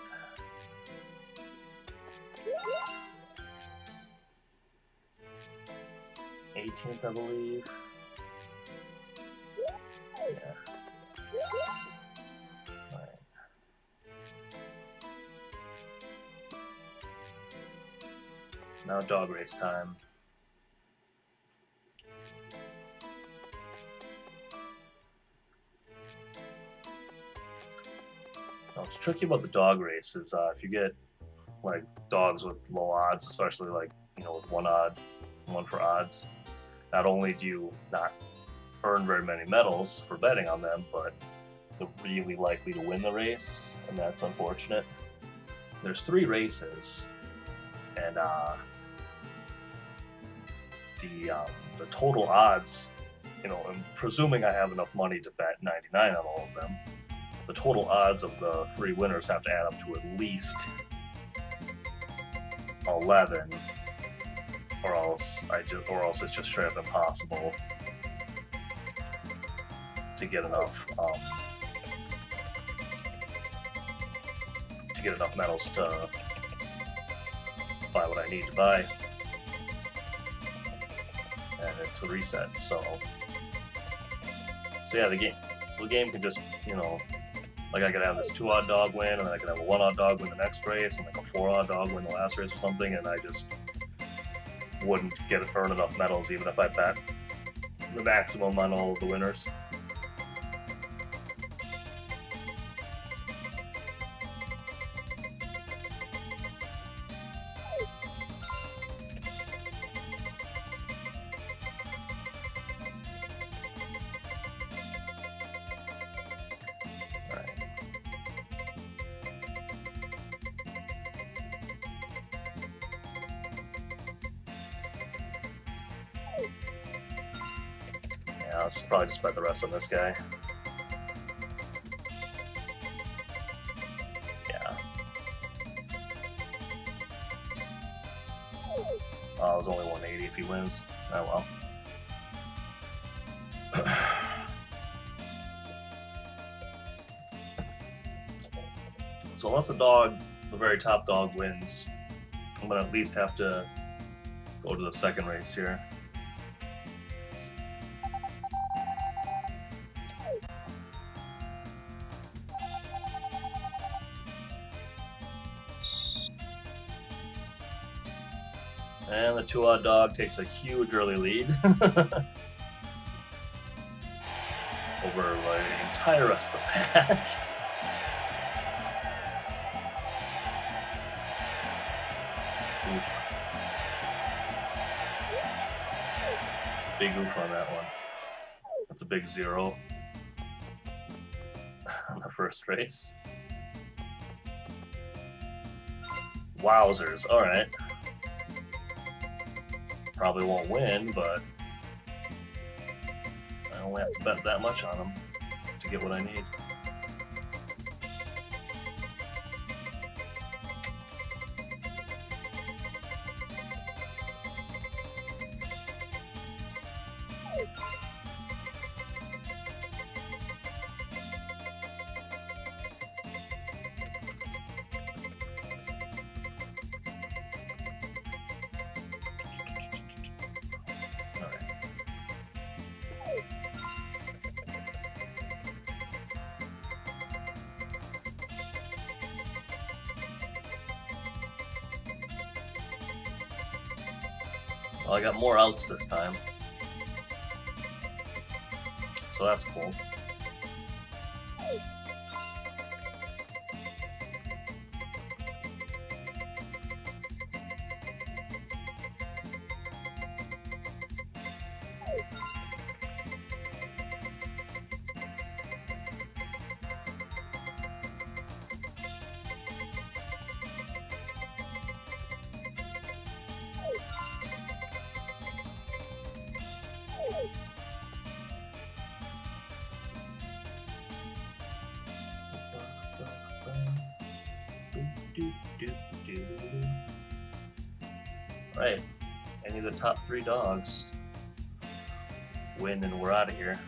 18th, I believe. Yeah. Alright. Now dog race time. Now, what's tricky about the dog race is if you get like dogs with low odds, especially like, you know, with one for odds, not only do you not earn very many medals for betting on them, but they're really likely to win the race, and that's unfortunate. There's 3 races, and the total odds, you know, I'm presuming I have enough money to bet 99 on all of them. The total odds of the 3 winners have to add up to at least 11, or else it's just straight up impossible to get enough medals to buy what I need to buy, and it's a reset. So yeah, the game can just, you know, like I could have this 2-odd dog win, and then I could have a 1-odd dog win the next race, and like a 4-odd dog win the last race or something, and I just wouldn't earn enough medals even if I bet the maximum on all of the winners. I'll probably just bet the rest on this guy. Yeah. Oh, it was only 180 if he wins. Oh well. So unless the very top dog wins, I'm gonna at least have to go to the second race here. And the 2-odd dog takes a huge early lead over the entire rest of the pack. Oof. Big oof on that one. That's a big 0 on the first race. Wowzers, alright. Probably won't win, but I only have to bet that much on him to get what I need. Well, I got more outs this time, so that's cool. Right, any of the top 3 dogs win and we're out of here.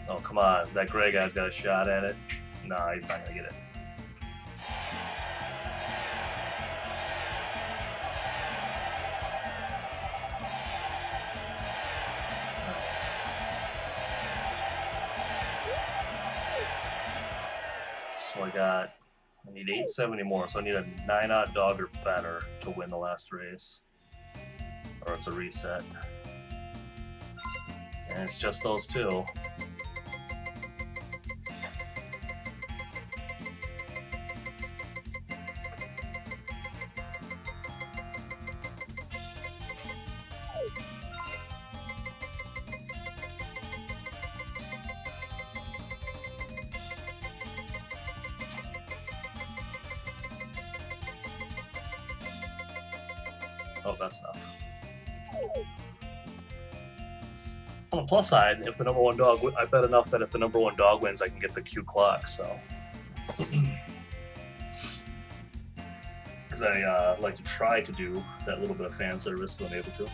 Oh, come on. That gray guy's got a shot at it. Nah, he's not going to get it. So I need 870 more, so I need a 9-odd dog or better to win the last race. Or it's a reset. And it's just those 2. Oh, that's enough. On the plus side, if the number 1 dog, I bet enough that if the number 1 dog wins, I can get the Q clock. So, because I like to try to do that little bit of fan service when I'm able to.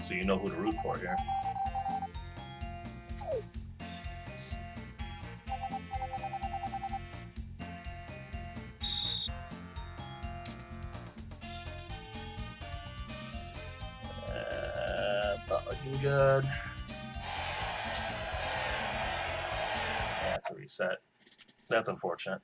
So you know who to root for here. It's not looking good. That's a reset. That's unfortunate.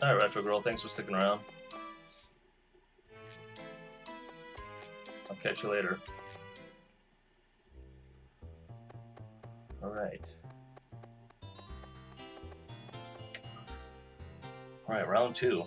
All right, Retro Girl, thanks for sticking around. I'll catch you later. All right. All right, round 2.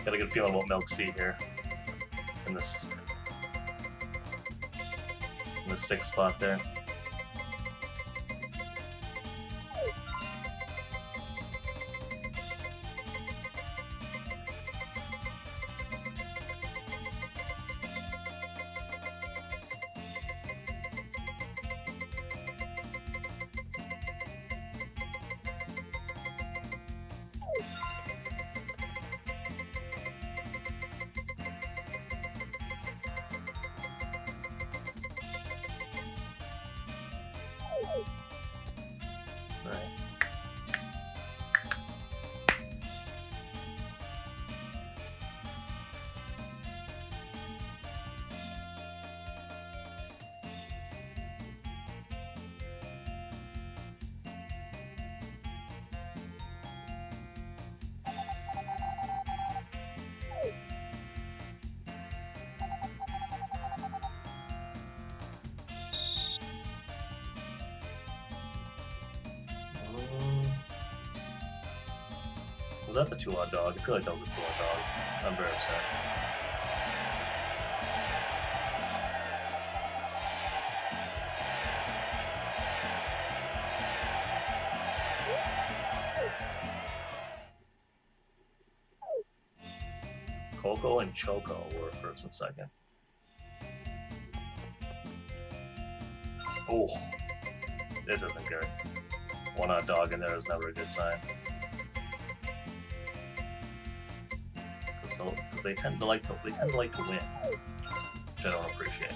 Got a good feeling about Milk Sea here in this 6th spot there. Was that the 2-odd dog? I feel like that was a 2-odd dog. I'm very upset. Coco and Choco were first and second. Oh, this isn't good. 1-odd dog in there is never a good sign. Because they tend to like to win, which I don't appreciate.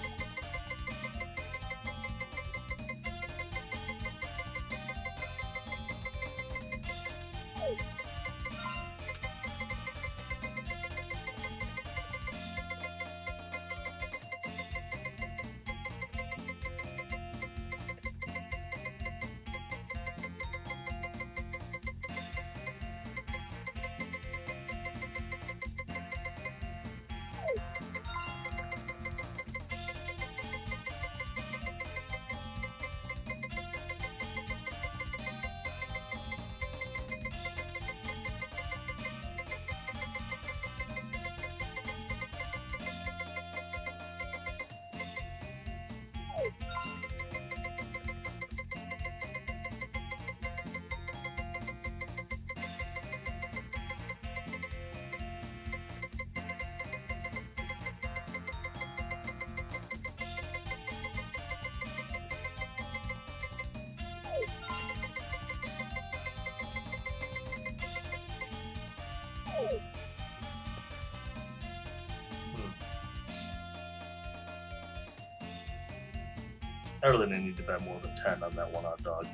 I really didn't need to bet more than 10 on that 1-odd dog.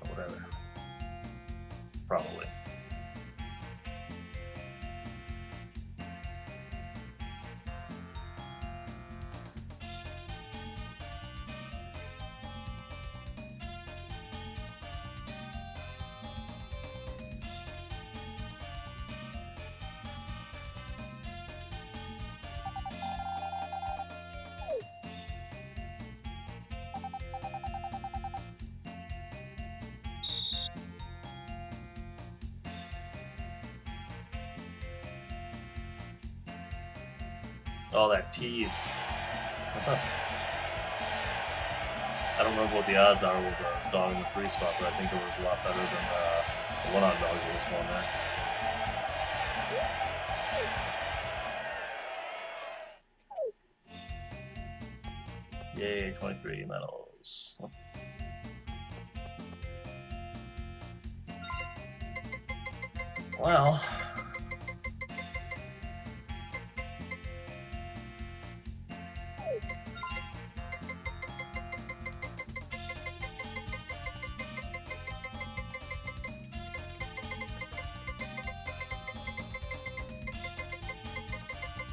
Or whatever. Probably. Oh, that tease. I don't remember what the odds are with the dog in the 3 spot, but I think it was a lot better than the 1-odd dog that was going there. Yay, 23 medals. Well,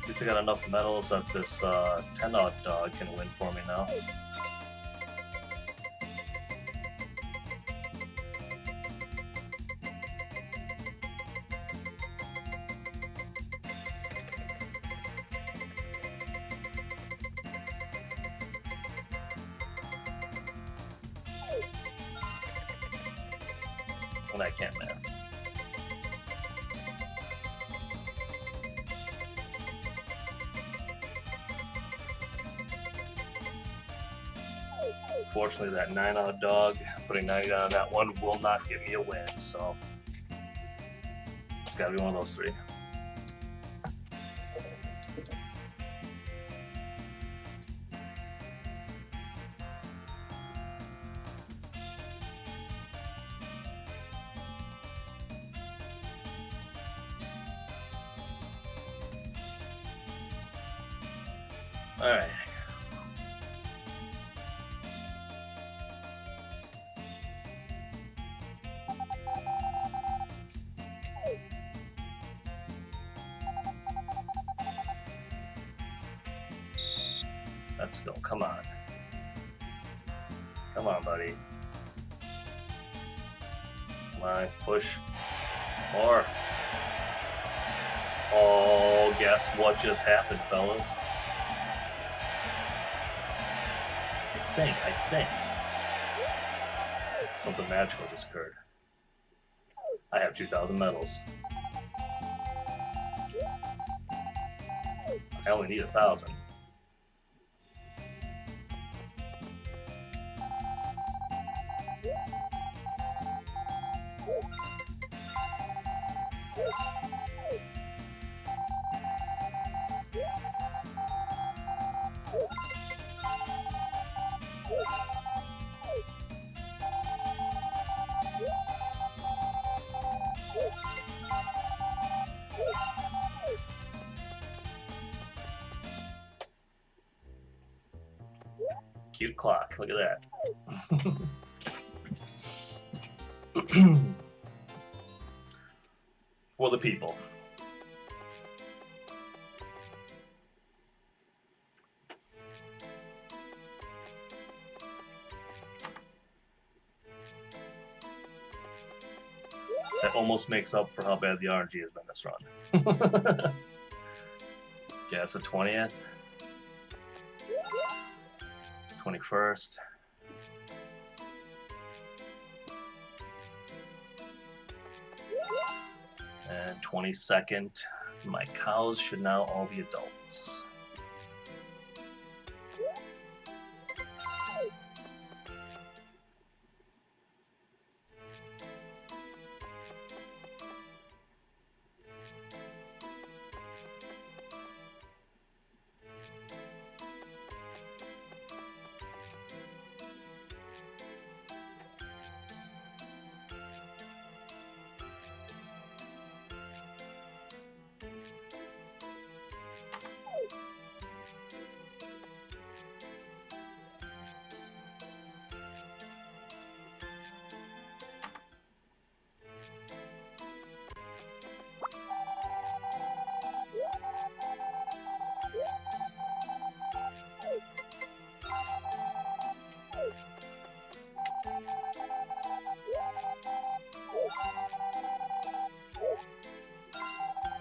at least I got enough medals that this 10-odd dog can win for me now. And I can't, man. Unfortunately, that 9-odd dog, putting 90 on that one, will not give me a win, so it's got to be one of those 3. All right. Let's go. Come on. Come on, buddy. Come on. Push. More. Oh, guess what just happened, fellas? I think something magical just occurred. I have have 2,000 medals. I only need 1,000. Cute clock, look at that. For the people. That almost makes up for how bad the RNG has been this run. Okay, that's the 20th. 21st. And 22nd. My cows should now all be adults.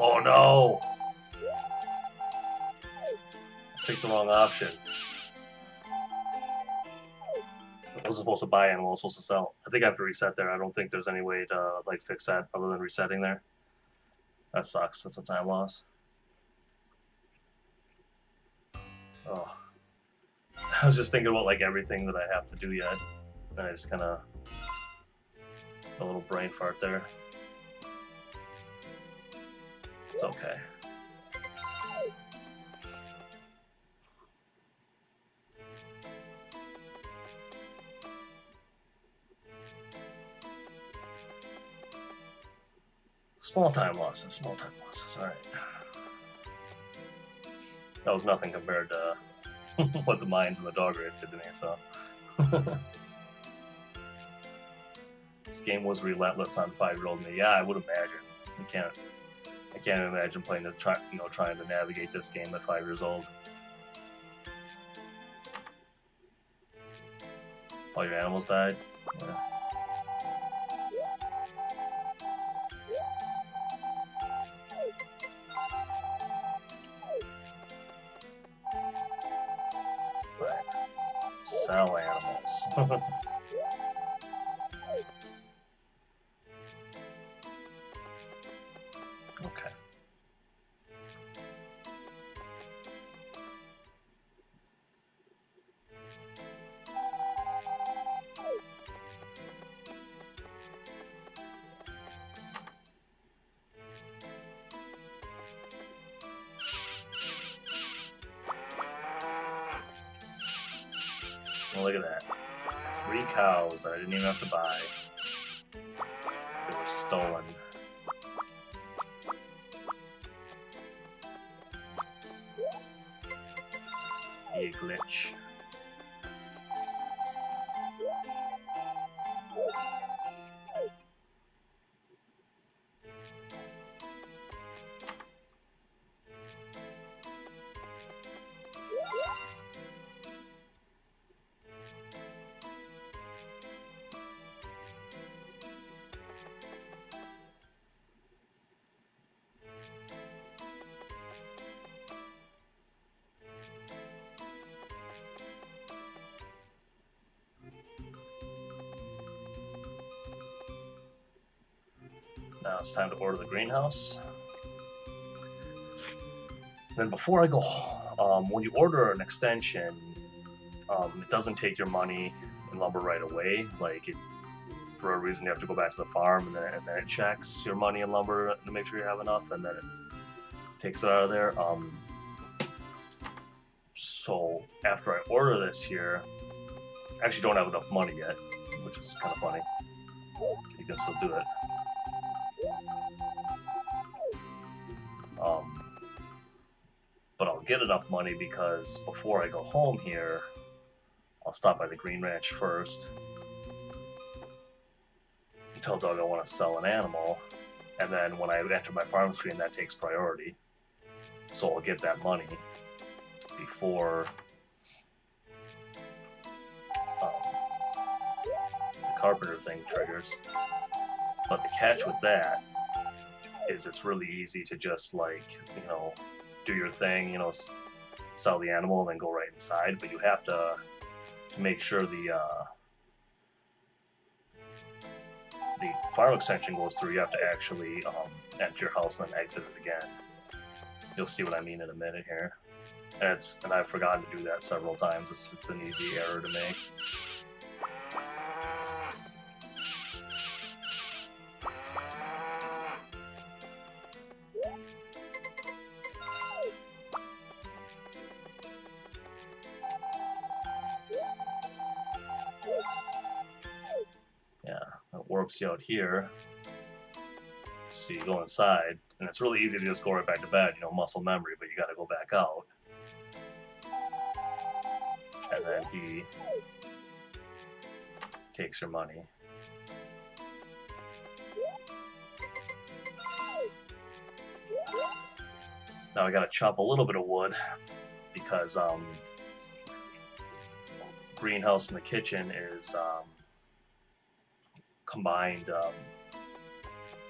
Oh no! I picked the wrong option. I wasn't supposed to buy animal, I was supposed to sell. I think I have to reset there. I don't think there's any way to like fix that other than resetting there. That sucks. That's a time loss. Oh. I was just thinking about like everything that I have to do yet. And I just kind of a little brain fart there. It's okay. Small time losses, alright. That was nothing compared to what the mines and the dog race did to me, so. This game was relentless on 5-year-old me. Yeah, I would imagine. I can't imagine playing this, trying to navigate this game at 5 years old. All your animals died? Yeah. Sell animals. Okay. Well, look at that. 3 cows that I didn't even have to buy. They were stolen. A glitch. Now it's time to order the greenhouse. Then before I go, when you order an extension, it doesn't take your money and lumber right away. Like, for a reason, you have to go back to the farm, and then it checks your money and lumber to make sure you have enough, and then it takes it out of there. So after I order this here, I actually don't have enough money yet, which is kind of funny. You can still do it. But I'll get enough money because before I go home here, I'll stop by the Green Ranch first. Tell Doug I want to sell an animal, and then when I enter my farm screen, that takes priority. So I'll get that money before the carpenter thing triggers. But the catch with that is it's really easy to just, like, you know, do your thing, you know, sell the animal and then go right inside. But you have to make sure the farm extension goes through. You have to actually enter your house and then exit it again. You'll see what I mean in a minute here. And I've forgotten to do that several times. It's an easy error to make. Yeah, it works out here. So you go inside, and it's really easy to just go right back to bed, you know, muscle memory, but you got to go back out. And then he takes your money. Now I got to chop a little bit of wood because greenhouse and the kitchen is combined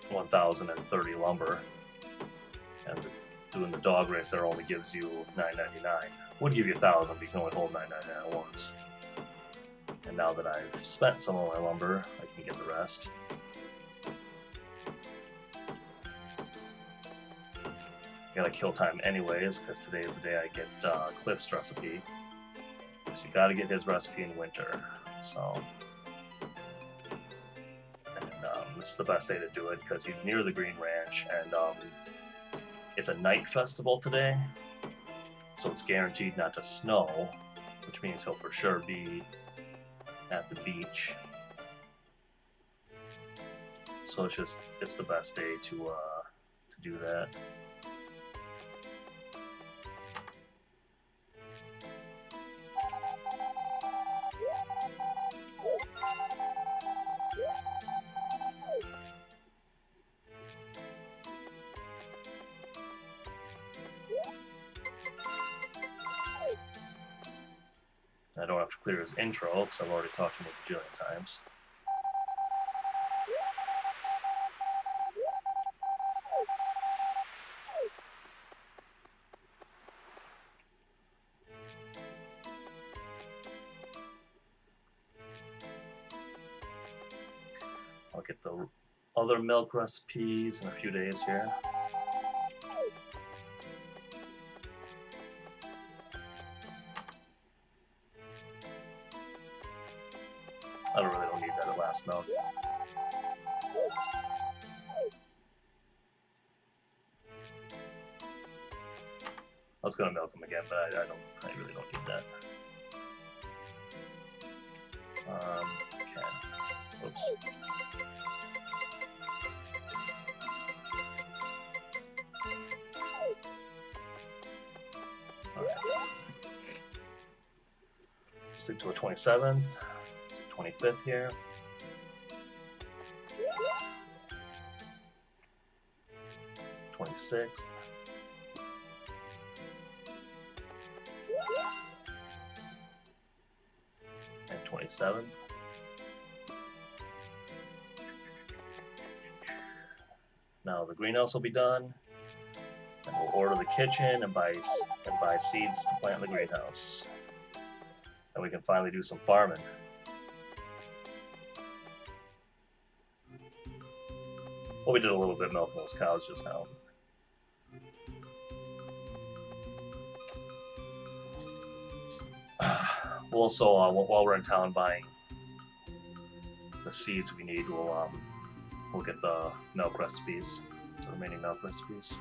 1,030 lumber, and doing the dog race there only gives you $9.99. Would give you 1,000, but you can only hold $9.99 at once. And now that I've spent some of my lumber, I can get the rest. I gotta kill time anyways, because today is the day I get Cliff's recipe. So you gotta get his recipe in winter. So, and this is the best day to do it because he's near the Green Ranch, and it's a night festival today, so it's guaranteed not to snow, which means he'll for sure be at the beach. So it's the best day to do that. I don't have to clear his intro because I've already talked to him a bajillion times. I'll get the other milk recipes in a few days here. I really don't need that at last milk. I was gonna milk him again, but I really don't need that. Okay. Oops. Okay. Stick to a 27th. 25th here. '26th. And 27th. Now the greenhouse will be done, and we'll order the kitchen and buy seeds to plant in the greenhouse. And we can finally do some farming. Well, we did a little bit milking those cows just now. We'll also, while we're in town buying the seeds we need, we'll get the milk recipes, the remaining milk recipes.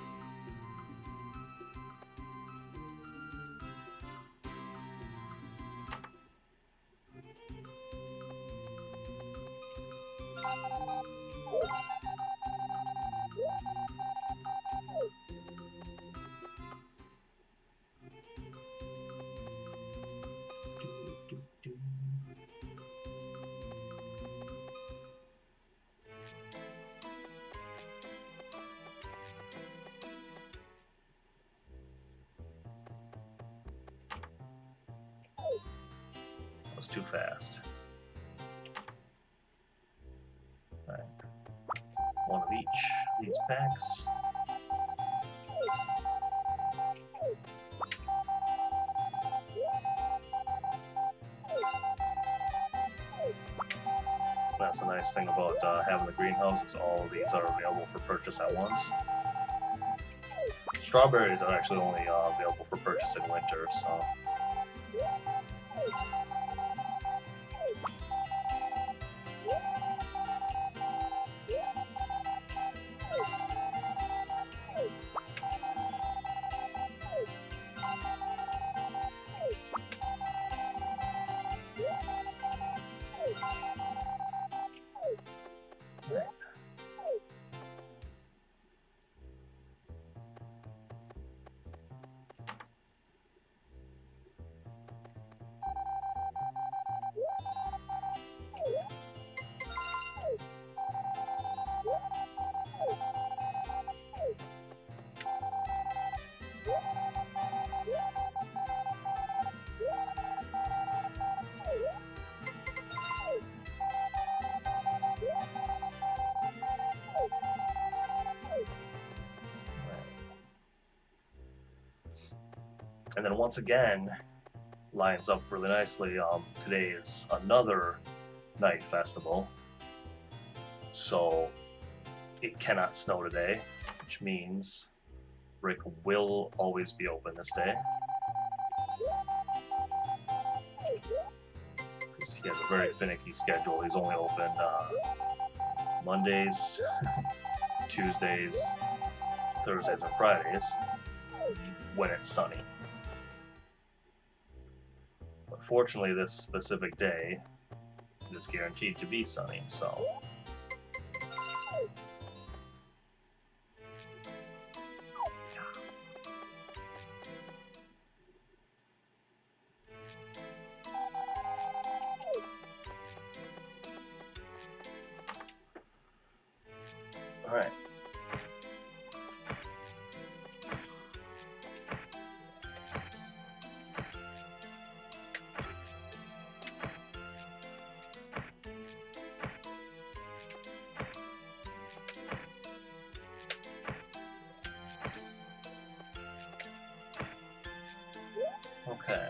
Was too fast. All right. One of each of these packs. That's the nice thing about having the greenhouse is all of these are available for purchase at once. Strawberries are actually only available for purchase in winter, so. And then once again, lines up really nicely. Today is another night festival, so it cannot snow today, which means Rick will always be open this day. Because he has a very finicky schedule. He's only open Mondays, Tuesdays, Thursdays, and Fridays when it's sunny. But fortunately, this specific day is guaranteed to be sunny, so. All right. Okay.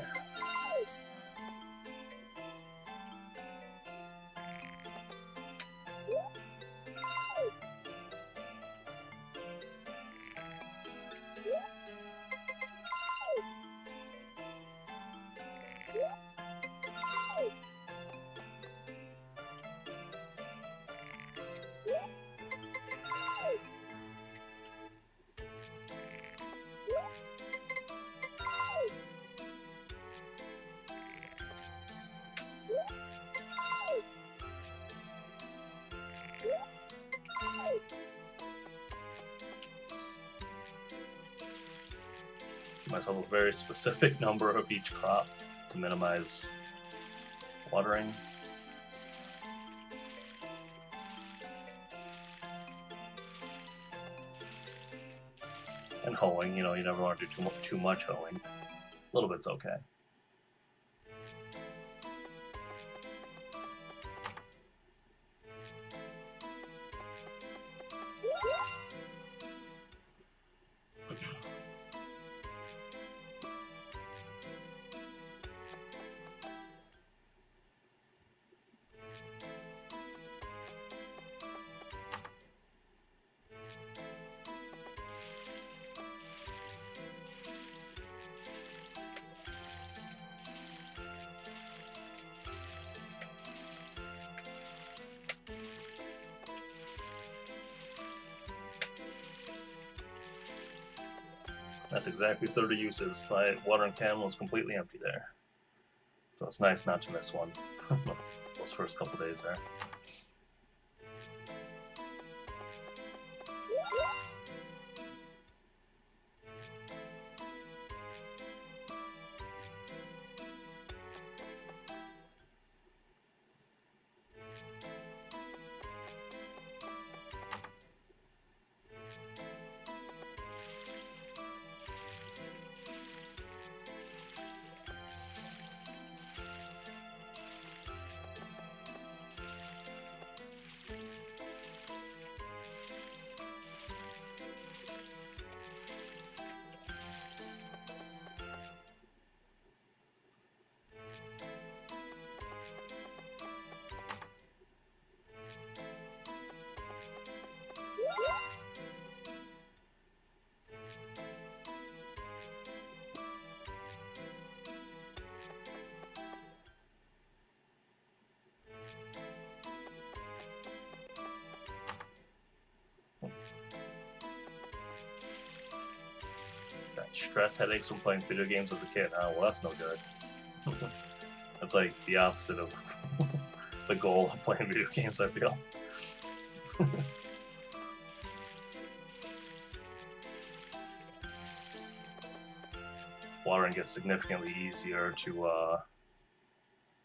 Myself a very specific number of each crop to minimize watering. And hoeing, you know, you never want to do too much hoeing. A little bit's okay. That's exactly 30 uses. My watering can was completely empty there. So it's nice not to miss one. Those first couple days there. Got stress headaches from playing video games as a kid. Oh, well, that's no good. That's like the opposite of the goal of playing video games, I feel. Watering gets significantly easier to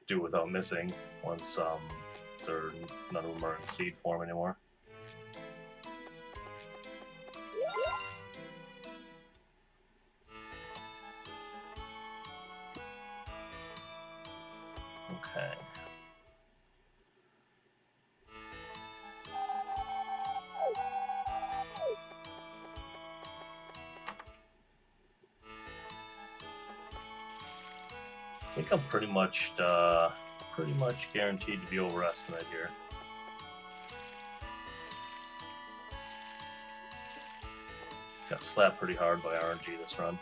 do without missing once none of them are in seed form anymore. Okay. I think I'm pretty much guaranteed to be overestimate here. Got slapped pretty hard by RNG this run.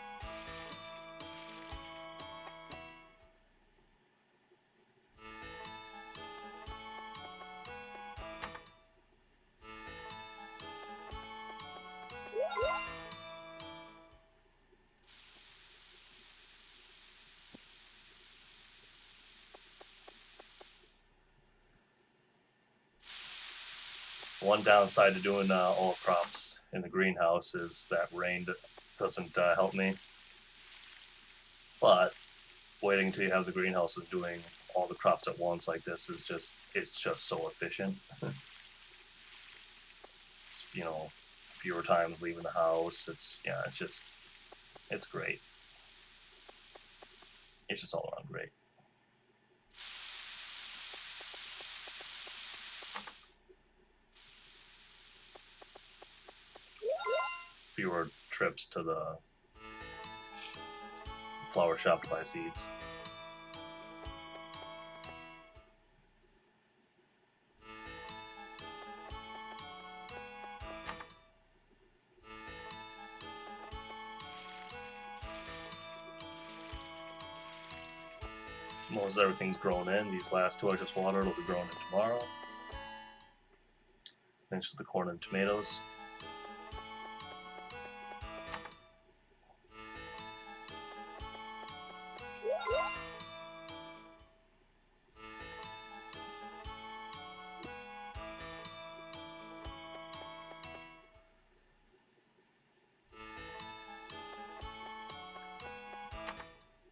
One downside to doing all crops in the greenhouse is that rain doesn't help me. But waiting until you have the greenhouse and doing all the crops at once like this is it's just so efficient. It's, fewer times leaving the house. It's great. It's just all around great. Fewer trips to the flower shop to buy seeds. Most everything's grown in. These last two I just watered will be grown in tomorrow. Then just the corn and tomatoes.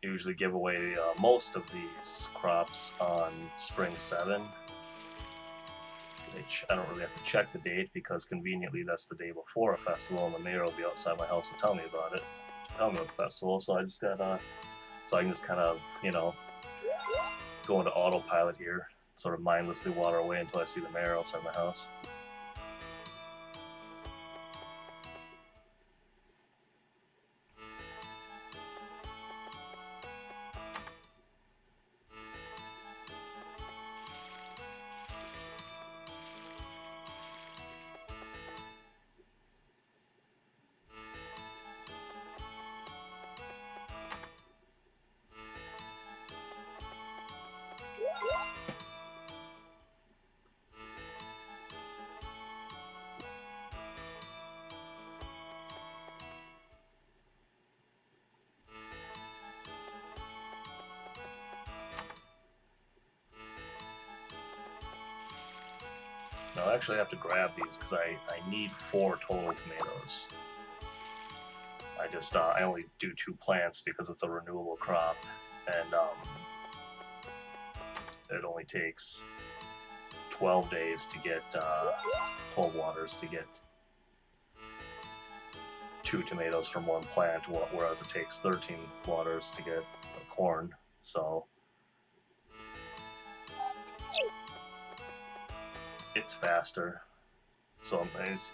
Usually give away most of these crops on spring 7, which I don't really have to check the date because conveniently that's the day before a festival and the mayor will be outside my house to tell me about it, to tell me it's a festival. So I can just kind of go into autopilot here, sort of mindlessly water away until I see the mayor outside my house. I'll actually have to grab these because I need 4 total tomatoes. I only do 2 plants because it's a renewable crop, and it only takes 12 days to get 12 waters to get 2 tomatoes from 1 plant, whereas it takes 13 waters to get corn. So it's faster. So it's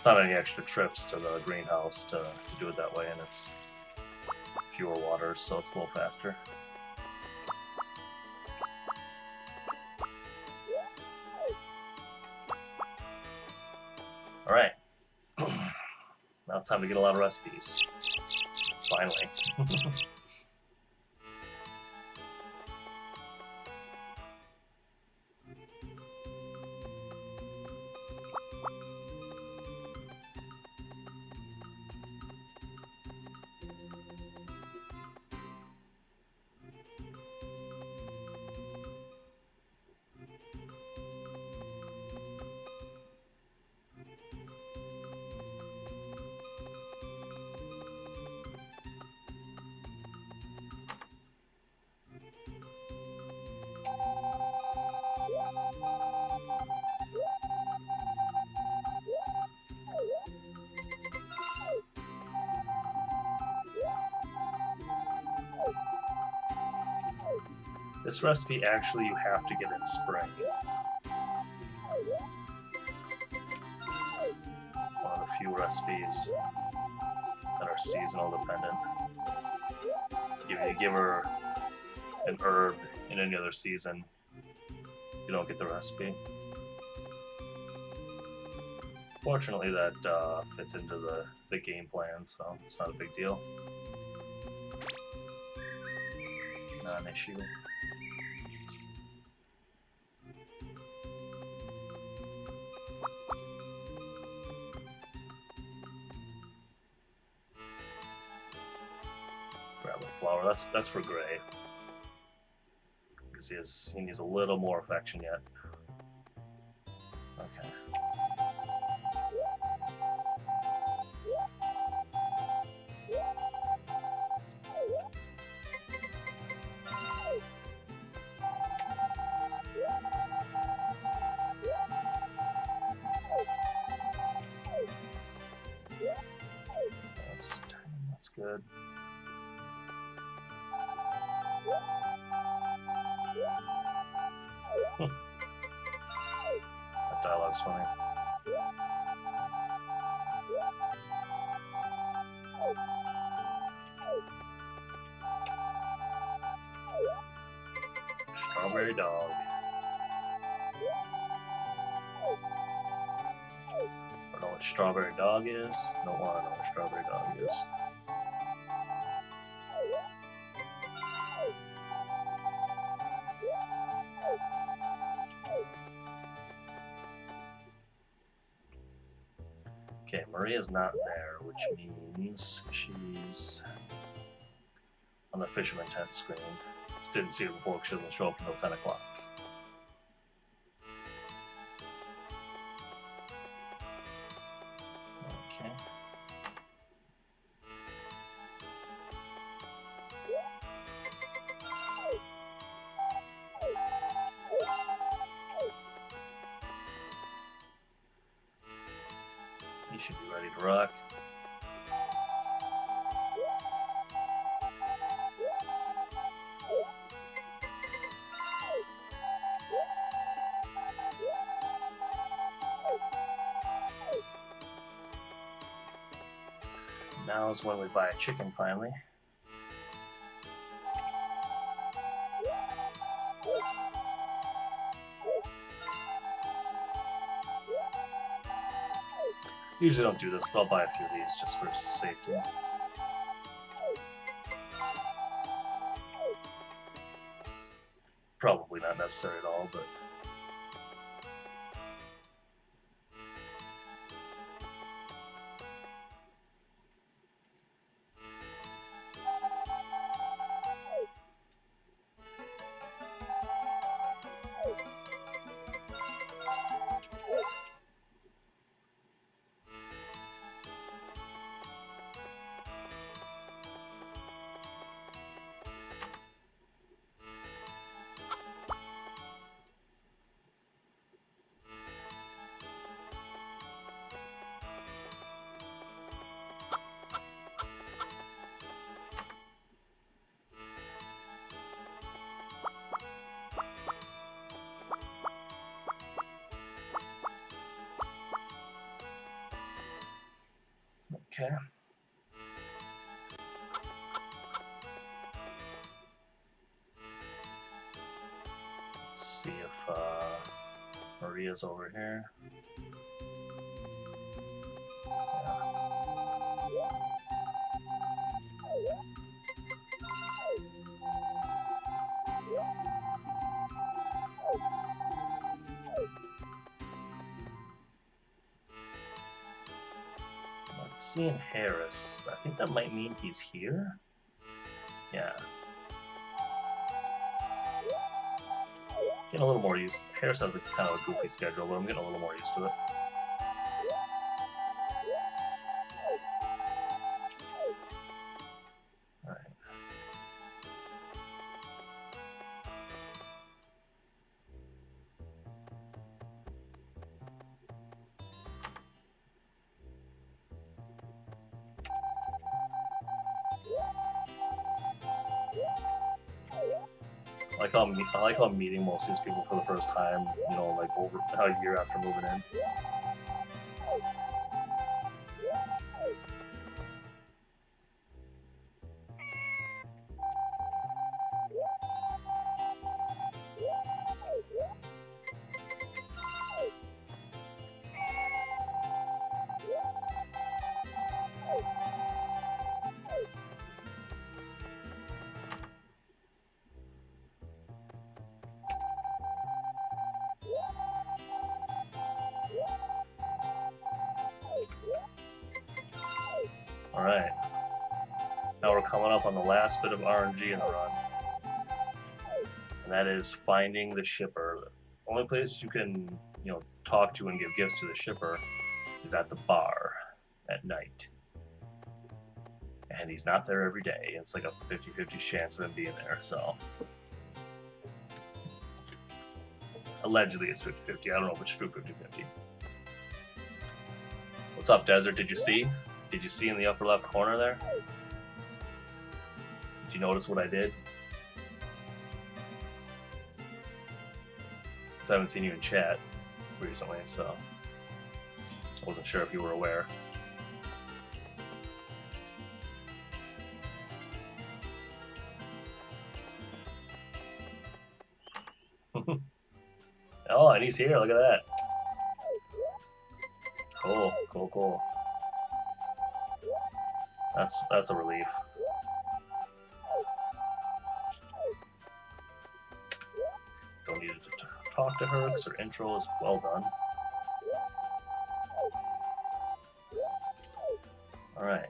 not any extra trips to the greenhouse to do it that way, and it's fewer waters, so it's a little faster. All right. Now it's time to get a lot of recipes. Finally. This recipe, actually, you have to get in spring. One of the few recipes that are seasonal dependent. If you give her an herb in any other season, you don't get the recipe. Fortunately, that fits into the game plan, so it's not a big deal. Not an issue. Grab a flower. That's for Gray, because he needs a little more affection yet. Okay. That's good. That dialogue's funny. Strawberry dog. I don't know what strawberry dog is. Don't want to know what strawberry dog is. Okay, Maria's not there, which means she's on the fisherman tent screen. Didn't see her before because she doesn't show up until 10 o'clock. Okay. You should be ready to rock. Now is when we buy a chicken finally. Usually don't do this, but I'll buy a few of these just for safety. Probably not necessary at all, but... Okay. Let's see if Maria's over here. Seeing Harris. I think that might mean he's here. Yeah. Getting a little more used. Harris has a kind of a goofy schedule, but I'm getting a little more used to it. All right. I like how I'm meeting most of these people for the first time, you know, like over a year after moving in. Alright. Now we're coming up on the last bit of RNG in the run. And that is finding the shipper. The only place you can, you know, talk to and give gifts to the shipper is at the bar at night. And he's not there every day. It's like a 50-50 chance of him being there, so. Allegedly it's 50-50. I don't know if it's true 50-50. What's up, Desert? Did you see? Did you see in the upper left corner there? Did you notice what I did? Because I haven't seen you in chat recently, so I wasn't sure if you were aware. Oh, and he's here. Look at that. Cool, cool, cool. That's a relief. Don't need to talk to her because her intro is well done. All right.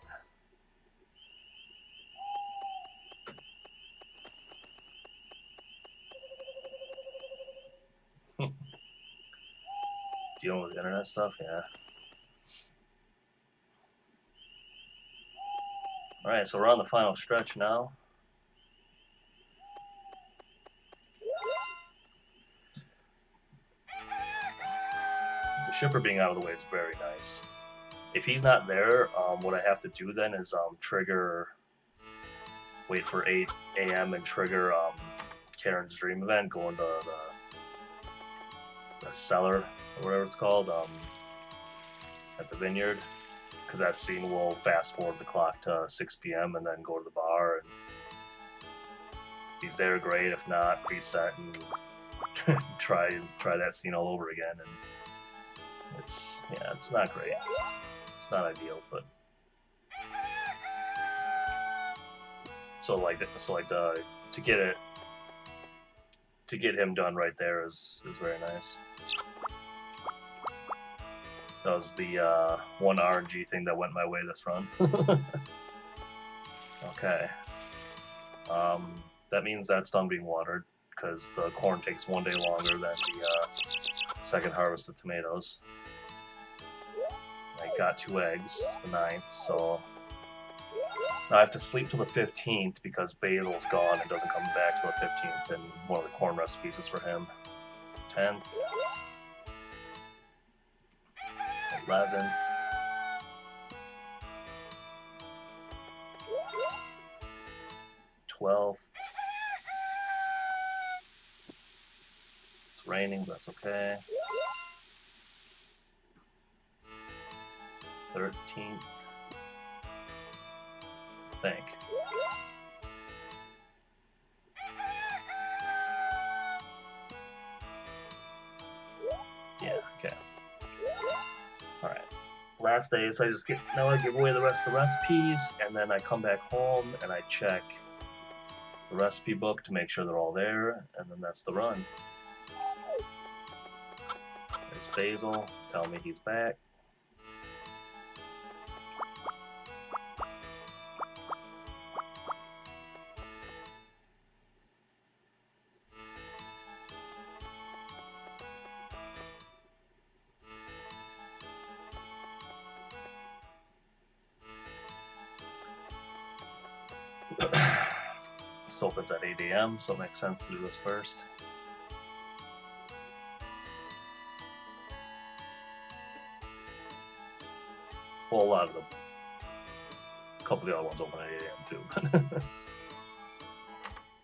Dealing with internet stuff, yeah. Alright, so we're on the final stretch now. The shipper being out of the way is very nice. If he's not there, what I have to do then is trigger, wait for 8 a.m. and trigger Karen's Dream event, go into the cellar, or whatever it's called, at the vineyard, because that scene will fast forward the clock to 6 p.m. and then go to the bar. And if he's there, great. If not, reset and try that scene all over again. And it's not great. It's not ideal, but to get him done right there is very nice. That was the one RNG thing that went my way this run. Okay. That means that's done being watered, because the corn takes 1 day longer than the second harvest of tomatoes. I got 2 eggs, the 9th, so now I have to sleep till the 15th because Basil's gone and doesn't come back till the 15th, and one of the corn recipes is for him. 10th. 11th. 12th. It's raining, but that's okay. 13th. think. Yeah, okay. Alright. Last day, so now I give away the rest of the recipes, and then I come back home and I check the recipe book to make sure they're all there, and then that's the run. There's Basil, telling me he's back. This opens at 8 a.m., so it makes sense to do this first. Well, a lot of them. A couple of the other ones open at 8 a.m. too.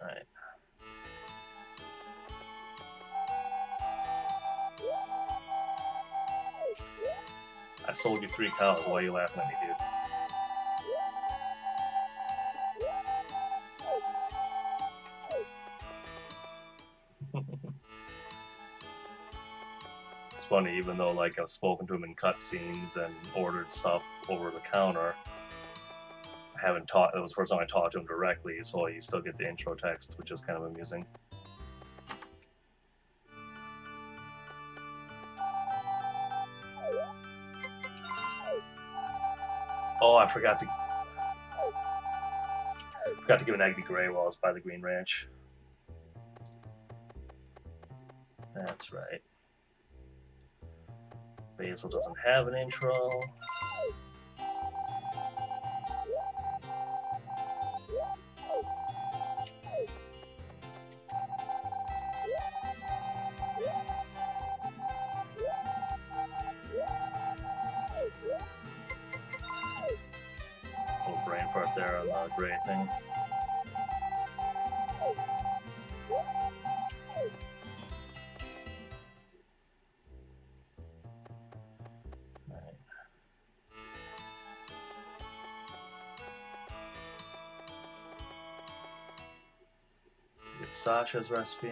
Alright. I sold you 3 cows. Why are you laughing at me, dude? It's funny, even though like I've spoken to him in cutscenes and ordered stuff over the counter, I haven't talked. It was the first time I talked to him directly, so you still get the intro text, which is kind of amusing. Oh, I forgot to give an egg to Gray while I was by the Green Ranch. That's right. Basil doesn't have an intro. Little brain fart there on the Gray thing. Get Sasha's recipe.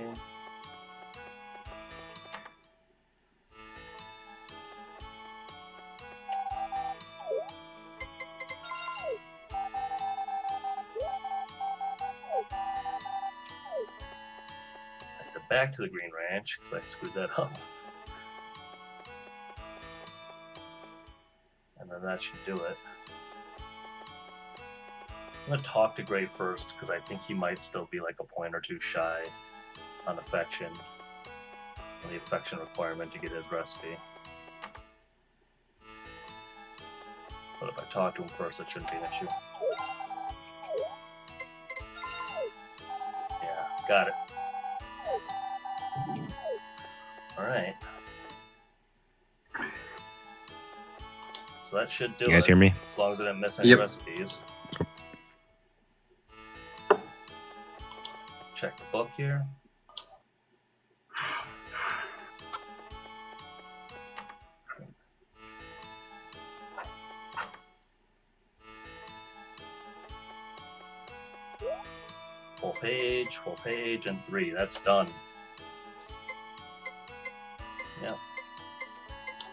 Back to the Green Ranch because I screwed that up. And then that should do it. I'm going to talk to Gray first because I think he might still be like a point or two shy on affection, on the affection requirement to get his recipe. But if I talk to him first, it shouldn't be an issue. Yeah, got it. Alright. So that should do it. You guys hear me? As long as I didn't miss any recipes. Check the book here. Full page, and 3. That's done. Yeah.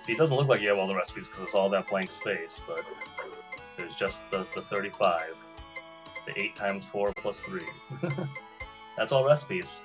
See, it doesn't look like you have all the recipes because it's all that blank space, but there's just the 35. The 8 times 4 plus 3. That's all recipes.